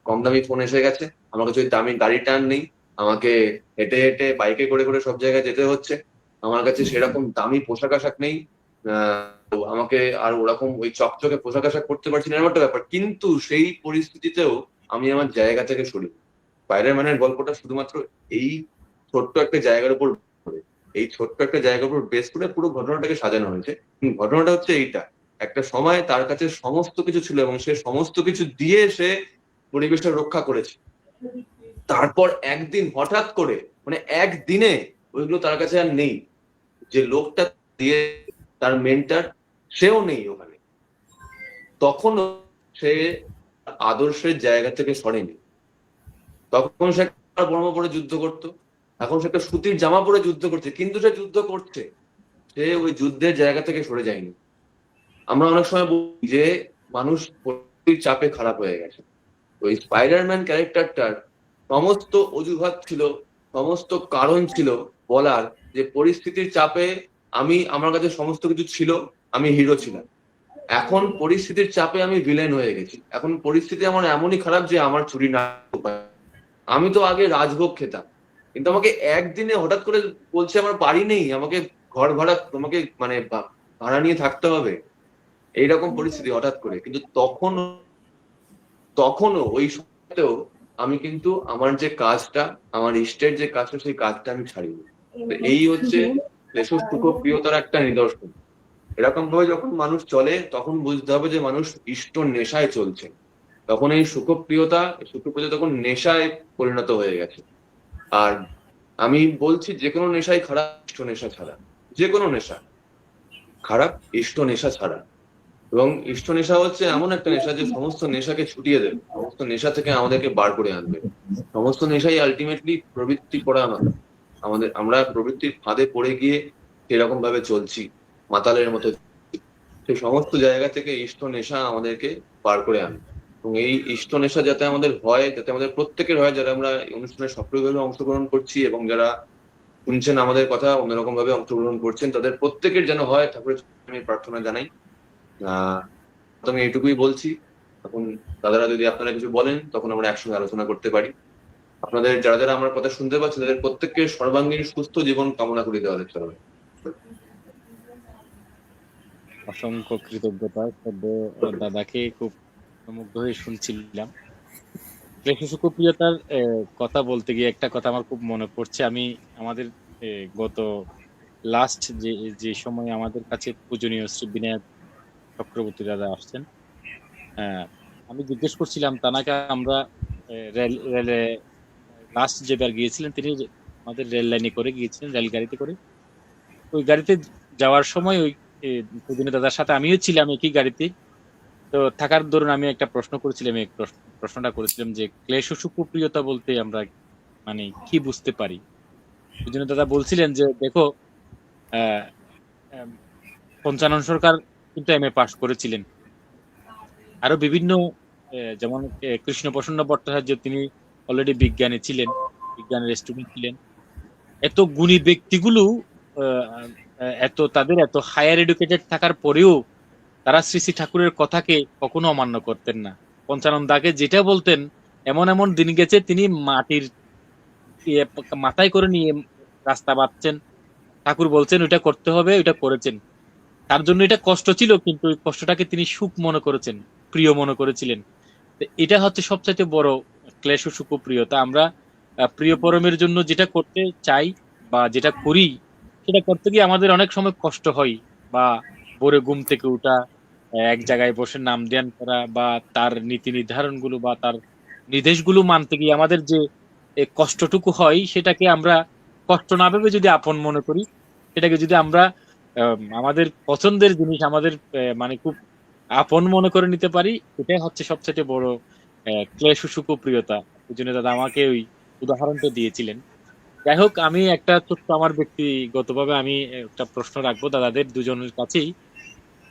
কম দামি ফোন এসে গেছে, আমার কাছে ওই দামি গাড়িটা আর নেই, আমাকে হেঁটে হেঁটে বাইকে করে করে সব জায়গায় যেতে হচ্ছে, আমার কাছে সেরকম দামি পোশাক আশাক নেই, আমাকে আর ওরকম ওই চকচকে পোশাক আশাক করতে পারছি না, এরকম একটা ব্যাপার। কিন্তু সেই পরিস্থিতিতেও আমি আমার জায়গা থেকে সরি, স্পাইডারম্যানের গল্পটা শুধুমাত্র এই ছোট্ট একটা জায়গার উপর করে, এই ছোট্ট একটা জায়গার উপর বেস করে পুরো ঘটনাটাকে সাজানো হয়েছে। ঘটনাটা হচ্ছে এইটা, একটা সময় তার কাছে সমস্ত কিছু ছিল এবং সে সমস্ত কিছু দিয়ে সে পরিবেশটা রক্ষা করেছে। তারপর একদিন হঠাৎ করে, মানে একদিনে ওইগুলো তার কাছে আর নেই। যে লোকটা দিয়ে, তার মেন্টার, সেও নেই ওখানে। তখন সে আদর্শের জায়গা থেকে সরেনি। তখন সে একটা বর্ম পরে যুদ্ধ করতো, এখন সে একটা সুতির জামা পরে যুদ্ধ করছে, কিন্তু সে যুদ্ধ করছে, সে ওই যুদ্ধের জায়গা থেকে সরে যায়নি। আমরা অনেক সময় বলি যে মানুষ পরিস্থিতির চাপে খারাপ হয়ে গেছে। ওই স্পাইডারম্যান ক্যারেক্টারটার সমস্ত অজুহাত ছিল, সমস্ত কারণ ছিল বলার যে পরিস্থিতির চাপে আমার কাছে সমস্ত কিছু ছিল, আমি হিরো ছিলাম। এখন পরিস্থিতির চাপে আমি ভিলেন হয়ে গেছি। এখন পরিস্থিতি আমার এমনই খারাপ যে আমার ছুরি না উপায়। আমি তো আগে রাজভোগ খেতাম, কিন্তু আমাকে একদিনে হঠাৎ করে বলছে আমার বাড়ি নেই, আমাকে ঘর ভাড়া, তোমাকে মানে ভাড়া নিয়ে থাকতে হবে, এইরকম পরিস্থিতি হঠাৎ করে। কিন্তু তখনও ওই সময়তেও আমি কিন্তু আমার যে কাজটা, আমার ইষ্টের যে কাজটা, সেই কাজটা আমি ছাড়িনি। তো এই হচ্ছে সুখপ্রিয়তার একটা নিদর্শন। এরকম ভাবে যখন মানুষ চলে তখন বুঝতে হবে যে মানুষ ইষ্ট নেশায় চলছে। তখন এই সুখপ্রিয়তা তখন নেশায় পরিণত হয়ে গেছে। আর আমি বলছি যে কোনো নেশাই খারাপ, ইষ্ট নেশা ছাড়া। যে কোনো নেশা খারাপ, ইষ্ট নেশা ছাড়া। এবং ইষ্ট নেশা হচ্ছে এমন একটা নেশা যে সমস্ত নেশাকে ছুটিয়ে দেবে, সমস্ত নেশা থেকে আমাদেরকে বার করে আনবে। সমস্ত নেশাই আলটিমেটলি প্রবৃত্তি করা আমরা প্রবৃত্তির ফাঁদে পড়ে গিয়ে সেরকম ভাবে চলছি মাতালের মতো। সেই সমস্ত জায়গা থেকে ইষ্ট নেশা আমাদেরকে পার করে আনে। এবং এই ইষ্ট নেশা যাতে আমাদের হয়, যাতে আমাদের প্রত্যেকের হয়, যারা আমরা এই অনুষ্ঠানে সক্রিয়ভাবে অংশগ্রহণ করছি এবং যারা শুনছেন আমাদের কথা, অন্যরকম ভাবে অংশগ্রহণ করছেন, তাদের প্রত্যেকের যেন হয়, ঠাকুরের চরণে আমি প্রার্থনা জানাই। তো আমি এইটুকুই বলছি। এখন দাদারা যদি আপনারা কিছু বলেন, তখন আমরা একসঙ্গে আলোচনা করতে পারি। আপনাদের যারা যারা আমার কথা শুনতে পাচ্ছেন, তাদের প্রত্যেককে সর্বাঙ্গীন সুস্থ জীবন কামনা করি দেওয়াদের চরণে। অসংখ্য কৃতজ্ঞতা। দাদাকে খুব মুগ্ধ হয়ে শুনছিলাম। সুখপ্রিয়তার কথা বলতে গিয়ে একটা কথা আমার খুব মনে পড়ছে। আমি আমাদের গত লাস্ট যে সময় আমাদের কাছে পূজনীয় শ্রী বিনায়ক চক্রবর্তী দাদা আসছেন, আমি জিজ্ঞেস করছিলাম তানাকে, আমরা রেলে লাস্ট যেবার গিয়েছিলেন তিনি আমাদের রেল লাইনে করে গিয়েছিলেন, রেলগাড়িতে করে। ওই গাড়িতে যাওয়ার সময় ওই পূজনীয় দাদার সাথে আমিও ছিলাম একই গাড়িতে। তো থাকার দরুন আমি একটা প্রশ্ন করেছিলাম, এই প্রশ্নটা করেছিলাম যে ক্লেশ সুখপ্রিয়তা বলতে আমরা মানে কি বুঝতে পারি। পূজনীয় দাদা বলছিলেন যে দেখো, পঞ্চানন সরকার কিন্তু MA পাশ করেছিলেন, আরো বিভিন্ন যেমন কৃষ্ণ প্রসন্ন ভট্টাচার্য, তিনি অলরেডি বিজ্ঞানী ছিলেন, বিজ্ঞানের স্টুডেন্ট ছিলেন। এত গুণী ব্যক্তিগুলো এত তাদের এত হায়ার এডুকেটেড থাকার পরেও তারা শ্রী শ্রী ঠাকুরের কথাকে কখনো অমান্য করতেন না। পঞ্চানন দাকে যেটা বলতেন, এমন এমন দিন গেছে তিনি মাটির মাথায় করে নিয়ে রাস্তা বাঁধছেন, ঠাকুর বলছেন ওইটা করতে হবে, ওইটা করেছেন। তার জন্য এটা কষ্ট ছিল, কিন্তু ওই কষ্টটাকে তিনি সুখ মনে করেছেন, প্রিয় মনে করেছিলেন। এটা হচ্ছে সবচাইতে বড় ক্লেশ ও সুখপ্রিয়তা। আমরা প্রিয় পরমের জন্য যেটা করতে চাই বা যেটা করি, সেটা করতে গিয়ে আমাদের অনেক সময় কষ্ট হয়, বা ভোরে ঘুম থেকে উঠা, এক জায়গায় বসে নাম ধ্যান করা, বা তার নীতি নির্ধারণ গুলো বা তার নির্দেশগুলো মানতে গিয়ে আমাদের যে কষ্টটুকু হয়, সেটাকে আমরা কষ্ট না ভেবে যদি আপন মনে করি, সেটাকে যদি আমরা আমাদের পছন্দের জিনিস, আমাদের মানে খুব আপন মনে করে নিতে পারি, এটাই হচ্ছে সবচেয়ে বড় ক্লেশ সুখপ্রিয়তা। ওই জন্য দাদা আমাকে ওই উদাহরণটা দিয়েছিলেন। যাই হোক, আমি একটা ছোট্ট আমার ব্যক্তিগতভাবে আমি একটা প্রশ্ন রাখবো দাদাদের দুজনের কাছেই,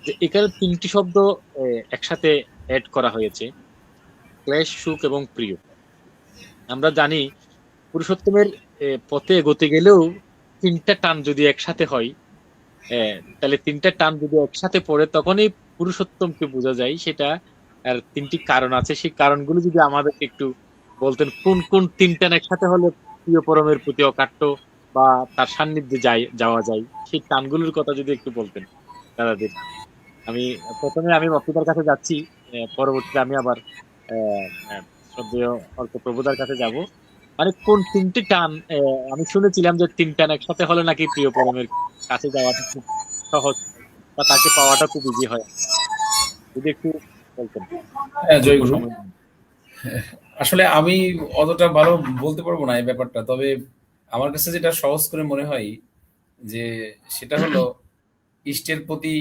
যে এখানে তিনটি শব্দ একসাথে অ্যাড করা হয়েছে, ক্লেশ, সুখ এবং প্রিয়। আমরা জানি পুরুষোত্তমের পথে এগোতে গেলেও তিনটা টান যদি একসাথে হয়, তাহলে তিনটা টান যদি একসাথে পড়ে, তখনই পুরুষোত্তমকে বোঝা যায়। সেটা আর তিনটি কারণ আছে, সেই কারণগুলো যদি আমাদেরকে একটু বলতেন, কোন কোন তিন টান একসাথে হলে প্রিয় পরমের প্রতি অকাট্য বা তার সান্নিধ্যে যাওয়া যায়, সেই টানগুলোর কথা যদি একটু বলতেন দাদাদের। প্রথমে আমি বক্তৃতার কাছে যাচ্ছি, পরবর্তীতে আমি আবার শ্রদ্ধেয় অল্প প্রভুদার কাছে যাব। মানে কোন তিনটি টান আমি শুনেছিলাম যে তিন টান একসাথে হলে নাকি প্রিয় পরমের কাছে যাওয়াটা খুব সহজ বা তাকে পাওয়াটা খুব ইজি হয়। যদি একটু বলতেন হ্যাঁ, অল্প জয়গুরু। সময়। আসলে আমি অতটা ভালো বলতে পারবো না এই ব্যাপারটা, তবে আমার কাছে যেটা সহজ করে মনে হয় যে সেটা হলো ইষ্টের প্রতি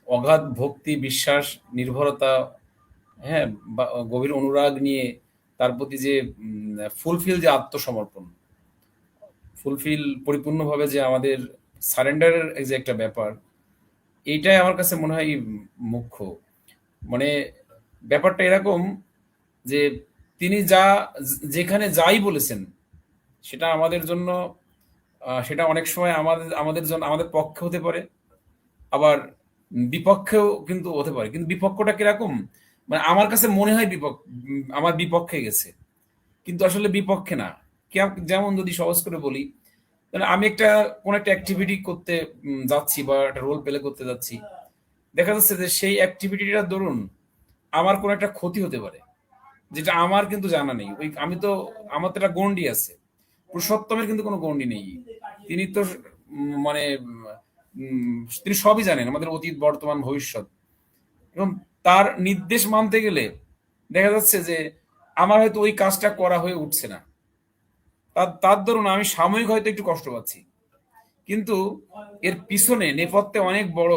অগাধ ভক্তি, বিশ্বাস, নির্ভরতা, হ্যাঁ, বা গভীর অনুরাগ নিয়ে তার প্রতি যে ফুলফিল যে আত্মসমর্পণ, ফুলফিল পরিপূর্ণভাবে যে আমাদের সারেন্ডারের যে একটা ব্যাপার, এইটাই আমার কাছে মনে হয় মুখ্য। মানে ব্যাপারটা এরকম যে তিনি যেখানে যাই বলেছেন সেটা আমাদের জন্য, সেটা অনেক সময় আমাদের জন্য আমাদের পক্ষে হতে পারে, আবার বিপক্ষেও কিন্তু হতে পারে। কিন্তু বিপক্ষটা কিরকম, মানে আমার কাছে মনে হয় আমার বিপক্ষে গেছে, কিন্তু আসলে বিপক্ষে না। যেমন যদি সহজ করে বলি, তাহলে আমি কোন একটা অ্যাক্টিভিটি করতে যাচ্ছি বা একটা রোল প্লে করতে যাচ্ছি, দেখা যাচ্ছে যে সেই অ্যাক্টিভিটিটার দরুন আমার কোনো একটা ক্ষতি হতে পারে, যেটা আমার কিন্তু জানা নেই। আমার তো একটা গণ্ডি আছে, পুরুষোত্তমের কিন্তু কোনো গণ্ডি নেই। তিনি তো মানে তিনি সবই জানেন, আমাদের অতীত, বর্তমান, ভবিষ্যৎ। এবং তার নির্দেশ মানতে গেলে দেখা যাচ্ছে যে আমার হয়তো ওই কাজটা করা হয়ে উঠছে না, তার দরুন আমি সাময়িক হয়তো একটু কষ্ট পাচ্ছি, কিন্তু এর পিছনে নেপথ্যে অনেক বড়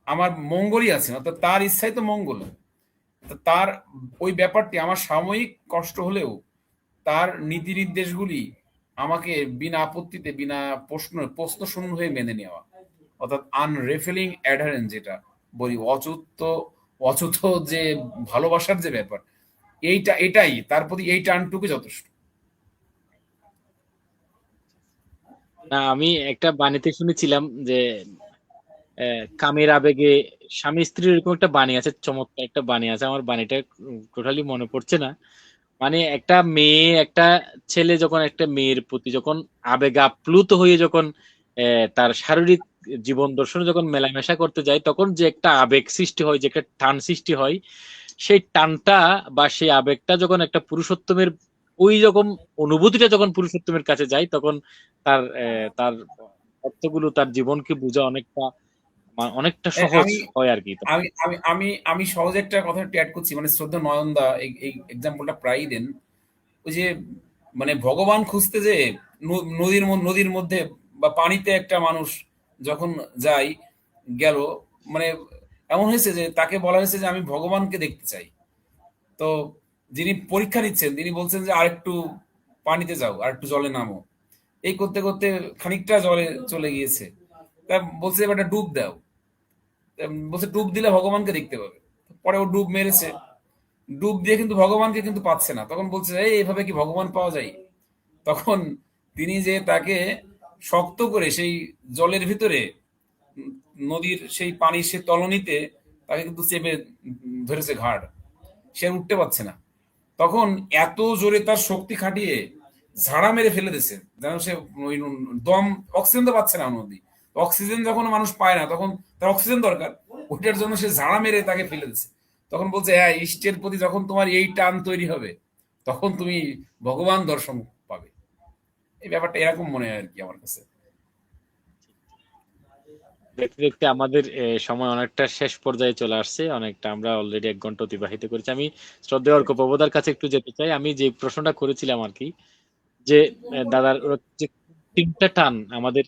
আমার মঙ্গলই আছে, অর্থাৎ তার ইচ্ছাই তো মঙ্গল। তার ওই ব্যাপারটি আমার সাময়িক কষ্ট হলেও তার নীতি নির্দেশগুলি আমাকে বিনা আপত্তিতে, বিনা প্রশ্ন শূন্য হয়ে মেনে নেওয়া, অর্থাৎ আনরেফেলিং অ্যাডারেন্স, যেটা বলি, অচুত যে ভালোবাসার যে ব্যাপার, এটাই তার প্রতি এই টানটুকু যথেষ্ট। না, আমি একটা বাণীতে শুনেছিলাম যে কামের আবেগে স্বামী স্ত্রীর এরকম একটা বাণী আছে, চমৎকার একটা বাণী আছে, আমার বাণীটা টোটালি মনে পড়ছে না। মানে একটা মেয়ে একটা ছেলে যখন একটা মেয়ের প্রতি যখন আবেগ আপ্লুত হয়ে যখন তার শারীরিক জীবন দর্শনে যখন মেলামেশা করতে যায়, তখন যে একটা আবেগ সৃষ্টি হয়, যে একটা টান সৃষ্টি হয়, সেই টানটা বা সেই আবেগটা যখন একটা পুরুষোত্তমের ওই রকম অনুভূতিটা যখন পুরুষোত্তমের কাছে যায়, তখন তার অর্থগুলো, তার জীবনকে বোঝা অনেকটা সহজ আমি হয় আর কি। আমি আমি আমি আমি সহজে একটা কথা একটু অ্যাড করছি, মানে শ্রদ্ধা নয়নদা এই এক্সাম্পলটা প্রায়ই দেন। ওই যে মানে ভগবান খুঁজতে যে নদীর মধ্যে বা পানিতে একটা মানুষ যখন যায় গেল, মানে এমন হয়েছে যে তাকে বলা হয়েছে যে আমি ভগবানকে দেখতে চাই। তো যিনি পরীক্ষা নিচ্ছেন তিনি বলছেন যে আরেকটু পানিতে যাও, আরেকটু জলে নামো। এই করতে করতে খানিকটা জলে চলে গিয়েছে, তা বলছে এবার একটা ডুব দাও। বলছে ডুব দিলে ভগবানকে দেখতে পাবে। পরে ও ডুব মেরেছে, ডুব দিয়ে কিন্তু ভগবানকে কিন্তু পাচ্ছে না। তখন বলছে এইভাবে কি ভগবান পাওয়া যায়? তখন তিনি যে তাকে শক্ত করে সেই জলের ভিতরে, উম, নদীর সেই পানির সে তলনিতে তাকে কিন্তু চেপে ধরেছে ঘাড়, সে আর উঠতে পারছে না। তখন এত জোরে তার শক্তি খাটিয়ে ঝাড়া মেরে ফেলে দিয়েছে, যেন সে ওই দম, অক্সিজেন তো পাচ্ছে না নদী। অক্সিজেন যখন মানুষ পায় না তখন তার অক্সিজেন দরকার, ওইটার জন্য সে ঝাড়া মেরে তাকে ফেলে দিচ্ছে। তখন বলছে হ্যাঁ, ইষ্টের প্রতি যখন তোমার এই টান তৈরি হবে তখন তুমি ভগবান দর্শন পাবে। এই ব্যাপারটা এরকম মনে হয় আর কি আমার কাছে। দেখতে দেখতে আমাদের সময় অনেকটা শেষ পর্যায়ে চলে আসছে, অনেকটা আমরা অলরেডি 1 ঘন্টা অতিবাহিত করেছি। আমি শ্রদ্ধেয় অর্ক প্রভুদার কাছে একটু যেতে চাই। আমি যে প্রশ্নটা করেছিলাম আর কি, যে দাদার যে তিনটা টান আমাদের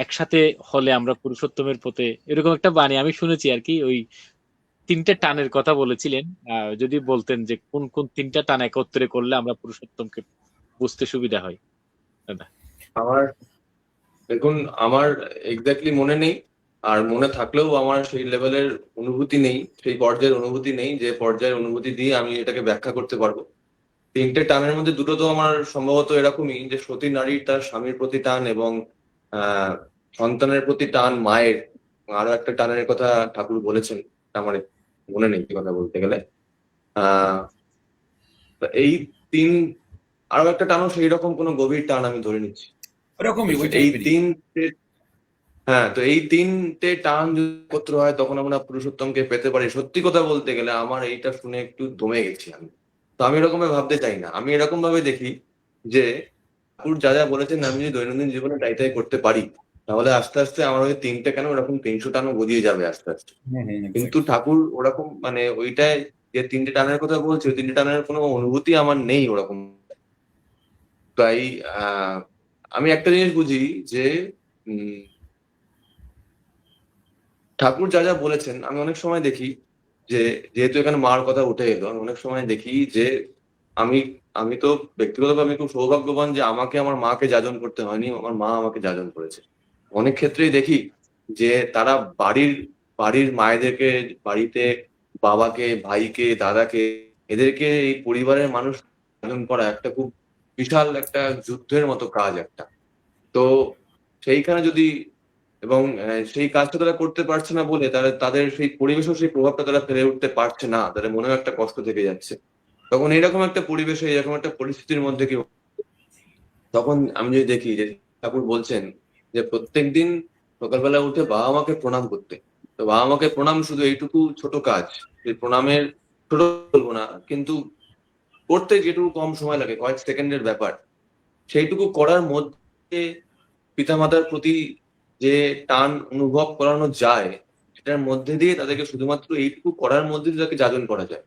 একসাথে হলে আমরা পুরুষোত্তমের পথে, এরকম একটা বাণী আমি শুনেছি আর কি। ওই তিনটা টানের কথা বলেছিলেন, যদি বলতেন যে কোন কোন তিনটা টান একত্রে করলে আমরা পুরুষোত্তমকে বুঝতে সুবিধা হয় দাদা। আমার দেখুন, আমার এক্স্যাক্টলি মনে নেই, আর মনে থাকলেও আমার সেই লেভেলের অনুভূতি নেই, সেই পর্যায়ের অনুভূতি নেই যে পর্যায়ের অনুভূতি দিয়ে আমি এটাকে ব্যাখ্যা করতে পারবো। তিনটে টানের মধ্যে দুটো তো আমার সম্ভবত এরকমই, যে সতী নারীর তার স্বামীর প্রতি টান, এবং আহ সন্তানের প্রতি টান মায়ের। আরো একটা টানের কথা ঠাকুর বলেছেন, আমার মনে নেই কি কথা বলতে গেলে। আহ তো এই তিন, আরো একটা টানও সেই রকম কোনো গভীর টান আমি ধরে নিচ্ছি। ওরকমই, ওই এই টাইপেরই। তিনটে, হ্যাঁ, তো এই তিনটে টান যদি একত্র হয় তখন আমরা পুরুষোত্তমকে পেতে পারি। সত্যি কথা বলতে গেলে আমার এইটা শুনে একটু দমে গেছি আমি। তো আমি এরকম ভাবে ভাবতে চাই না, আমি এরকম ভাবে দেখি যে ঠাকুর যা যা বলেছেন আমি যদি দৈনন্দিন জীবনে তাই তাই করতে পারি, তাহলে আস্তে আস্তে আমার ওই 3টে কেন ওরকম 300 টানও গজিয়ে যাবে আস্তে আস্তে। কিন্তু ঠাকুর ওরকম মানে ওইটায় যে 3টে টানের কথা বলছে, ওই 3টে টানের কোনো অনুভূতি আমার নেই ওরকম। তাই আমি একটা জিনিস বুঝি যে উম, ঠাকুর যা যা বলেছেন, আমি অনেক সময় দেখি যে যেহেতু এখানে মার কথা উঠে এলো, আমি অনেক সময় দেখি যে আমি আমি তো ব্যক্তিগতভাবে আমি খুব সৌভাগ্যবান যে আমাকে আমার মাকে যাজন করতে হয়নি, আমার মা আমাকে যাজন করেছে। অনেক ক্ষেত্রেই দেখি যে তারা বাড়ির বাড়ির মায়েদেরকে, বাড়িতে বাবাকে, ভাইকে, দাদাকে, এদেরকে এই পরিবারের মানুষ যাজন করা একটা খুব বিশাল একটা যুদ্ধের মতো কাজ একটা। তো সেইখানে যদি এবং সেই কাজটা তারা করতে পারছে না বলে তারা তাদের সেই পরিবেশেও সেই প্রভাবটা তারা ফেলে উঠতে পারছে না, তাদের মনেও একটা কষ্ট থেকে যাচ্ছে। তখন এরকম একটা পরিবেশে, এরকম একটা পরিস্থিতির মধ্যে কি, তখন আমি যদি দেখি যে ঠাকুর বলছেন যে প্রত্যেকদিন সকালবেলা উঠে বাবা মাকে প্রণাম করতে। তো বাবা মাকে প্রণাম শুধু এইটুকু ছোট কাজ, এই প্রণামের ছোট বলবো না, কিন্তু করতে যেটুকু কম সময় লাগে, কয়েক সেকেন্ডের ব্যাপার, সেইটুকু করার মধ্যে পিতামাতার প্রতি যে টান অনুভব করানো যায়, সেটার মধ্যে দিয়ে তাদেরকে শুধুমাত্র এইটুকু করার মধ্যে দিয়ে তাকে যাজন করা যায়।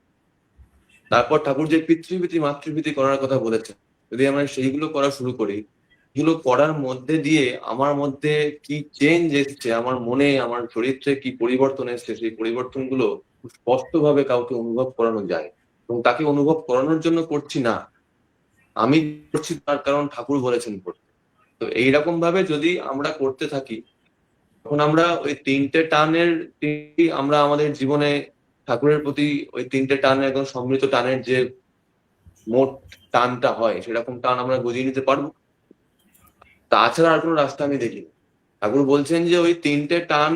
তারপর ঠাকুর যে পিতৃভীতি মাতৃভীতি করার কথা বলেছেন, যদি আমরা সেইগুলো করা শুরু করি, এগুলো করার মধ্যে দিয়ে আমার মধ্যে কি চেঞ্জ এসছে, আমার মনে, আমার চরিত্রে কি পরিবর্তন এসছে, সেই পরিবর্তনগুলো খুব স্পষ্টভাবে কাউকে অনুভব করানো যায়। এবং তাকে অনুভব করানোর জন্য করছি না, আমি করছি তার কারণ ঠাকুর বলেছেন করতে। তো এইরকম ভাবে যদি আমরা করতে থাকি, তখন আমরা ওই 3টে টানের আমরা আমাদের জীবনে ঠাকুরের প্রতি ওই 3টে টান, একদম সমৃত টানের যে মোট টানটা হয়, সেরকম টান আমরা গজিয়ে নিতে পারবো। তাছাড়া আর কোনো রাস্তা আমি দেখি না। ঠাকুর বলছেন যে ওই 3টে টান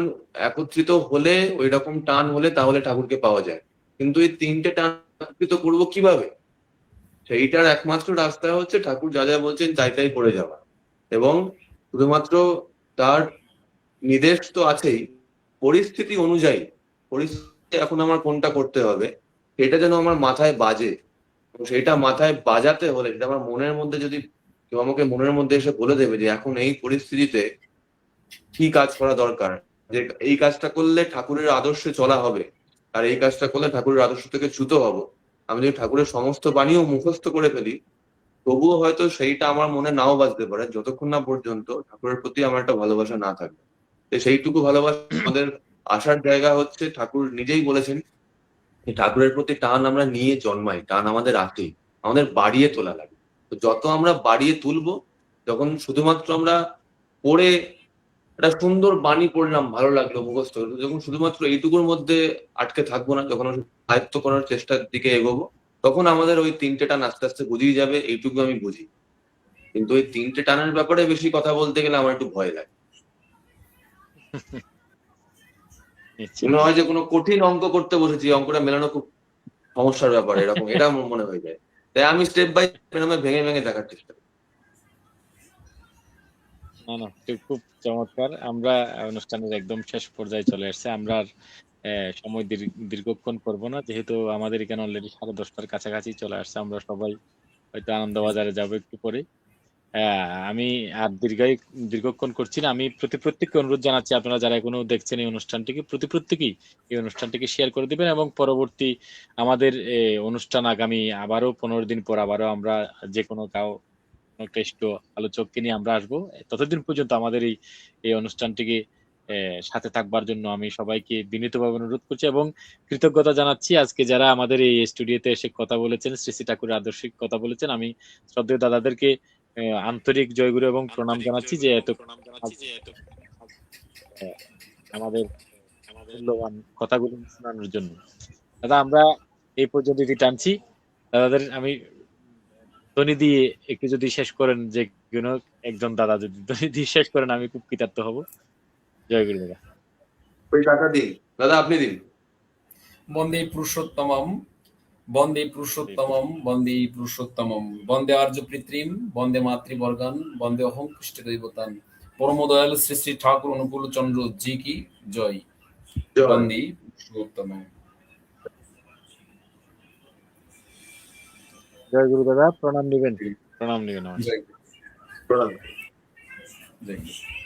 একত্রিত হলে, ওই রকম টান হলে তাহলে ঠাকুরকে পাওয়া যায়। কিন্তু এই 3টে টান একত্রিত করবো কিভাবে? সেইটার একমাত্র রাস্তা হচ্ছে ঠাকুর যা যা বলছেন তাই তাই করে যাওয়া। এবং শুধুমাত্র তার নির্দেশ তো আছেই, পরিস্থিতি অনুযায়ী, পরিস্থিতি এখন আমার কোনটা করতে হবে সেটা যেন আমার মাথায় বাজে। এবং সেটা মাথায় বাজাতে হলে, সেটা আমার মনের মধ্যে, যদি কেউ আমাকে মনের মধ্যে এসে বলে দেবে যে এখন এই পরিস্থিতিতে কি কাজ করা দরকার, যে এই কাজটা করলে ঠাকুরের আদর্শে চলা হবে, আর এই কাজটা করলে ঠাকুরের আদর্শ থেকে চ্যুত হব, আমি যদি ঠাকুরের সমস্ত বাণীও মুখস্থ করে ফেলি, তবুও হয়তো সেইটা আমার মনে নাও বাজতে পারে, যতক্ষণ না পর্যন্ত ঠাকুরের প্রতি আমার একটা ভালোবাসা না থাকবে। তো সেইটুকু ভালোবাসা আমাদের আসার জায়গা হচ্ছে, ঠাকুর নিজেই বলেছেন যে ঠাকুরের প্রতি টান আমরা নিয়ে জন্মাই, টান আমাদের আসেই, আমাদের বাড়িয়ে তোলা লাগে। তো যত আমরা বাড়িয়ে তুলবো, যখন শুধুমাত্র আমরা পড়ে একটা সুন্দর বাণী পড়লাম, ভালো লাগলো, মুখস্থ হলো, যখন শুধুমাত্র এইটুকুর মধ্যে আটকে থাকবো না, যখন আমরা আয়ত্ত করার চেষ্টার দিকে এগোবো, তখন আমাদের ওই 3টে টান আস্তে আস্তে বুঝিয়ে যাবে, এইটুকু আমি বুঝি। কিন্তু ওই 3টে টানের ব্যাপারে বেশি কথা বলতে গেলে আমার একটু ভয় লাগে। নিশ্চয়ই। মনে হয় যে কোনো কঠিন অঙ্ক করতে বসেছি, অঙ্কটা মেলানো খুব সমস্যার ব্যাপার, এরকম এটা আমার মনে হয়ে যায়। তাই আমি স্টেপ বাই স্টেপ ভেঙে ভেঙে দেখার চেষ্টা করি। না না, খুব চমৎকার। আমরা অনুষ্ঠানের একদম শেষ পর্যায়ে চলে আসছে। আমরা আর সময় দীর্ঘক্ষণ করব না, যেহেতু আমাদের এখানে অলরেডি 10:30টার কাছাকাছি চলে আসছে। আমরা সবাই হয়তো আনন্দবাজারে যাব একটু পরে। আমি আর দীর্ঘক্ষণ করছি না। আমি প্রত্যেককে অনুরোধ জানাচ্ছি, আপনারা যারা এখনো দেখছেন এই অনুষ্ঠানটিকে, প্রত্যেকেই এই অনুষ্ঠানটিকে শেয়ার করে দিবেন, এবং পরবর্তী আমাদের অনুষ্ঠান আগামী আবারও 15 দিন পর আবারও আমরা যে কোনো একটা আলোচককে নিয়ে আমরা আসবো। ততদিন পর্যন্ত আমাদের এই অনুষ্ঠানটিকে সাথে থাকবার জন্য আমি সবাইকে বিনীতভাবে অনুরোধ করছি, এবং কৃতজ্ঞতা জানাচ্ছি আজকে যারা আমাদের এই স্টুডিওতে এসে কথা বলেছেন, শ্রী শ্রী ঠাকুরের আদর্শিক কথা বলেছেন। আমি শ্রদ্ধেয় দাদাদেরকে আন্তরিক জয়গুরু এবং প্রণাম জানাচ্ছি যে এত আহ, আমাদের মূল্যবান কথাগুলো শোনানোর জন্য। দাদা, আমরা এই পর্যন্ত টানছি। দাদাদের আমি ধ্বনি দিয়ে একটু যদি শেষ করেন, যে কোনো একজন দাদা যদি ধ্বনি দিয়ে শেষ করেন, আমি খুব কৃতার্থ হব। জয় গুরু দাদা। ওই টাকা দিন দাদা, আপনি দিন। বন্দে পুরুষোত্তমম, বন্দে পুরুষোত্তমম, বন্দে পুরুষোত্তমম, বন্দে আর্য পিতৃম, বন্দে মাতৃবর্গান, বন্দে অহং কৃষ্ণ দৈবতান। পরম দয়াল শ্রী শ্রী ঠাকুর অনুকূল চন্দ্র জি কি জয়। জয়। বন্দে পুরুষোত্তমম। জয় গুরু দাদা, প্রণাম নেবেন। প্রণাম নিবেন আমার। জয় গুরু, প্রণাম। জয় গুরু।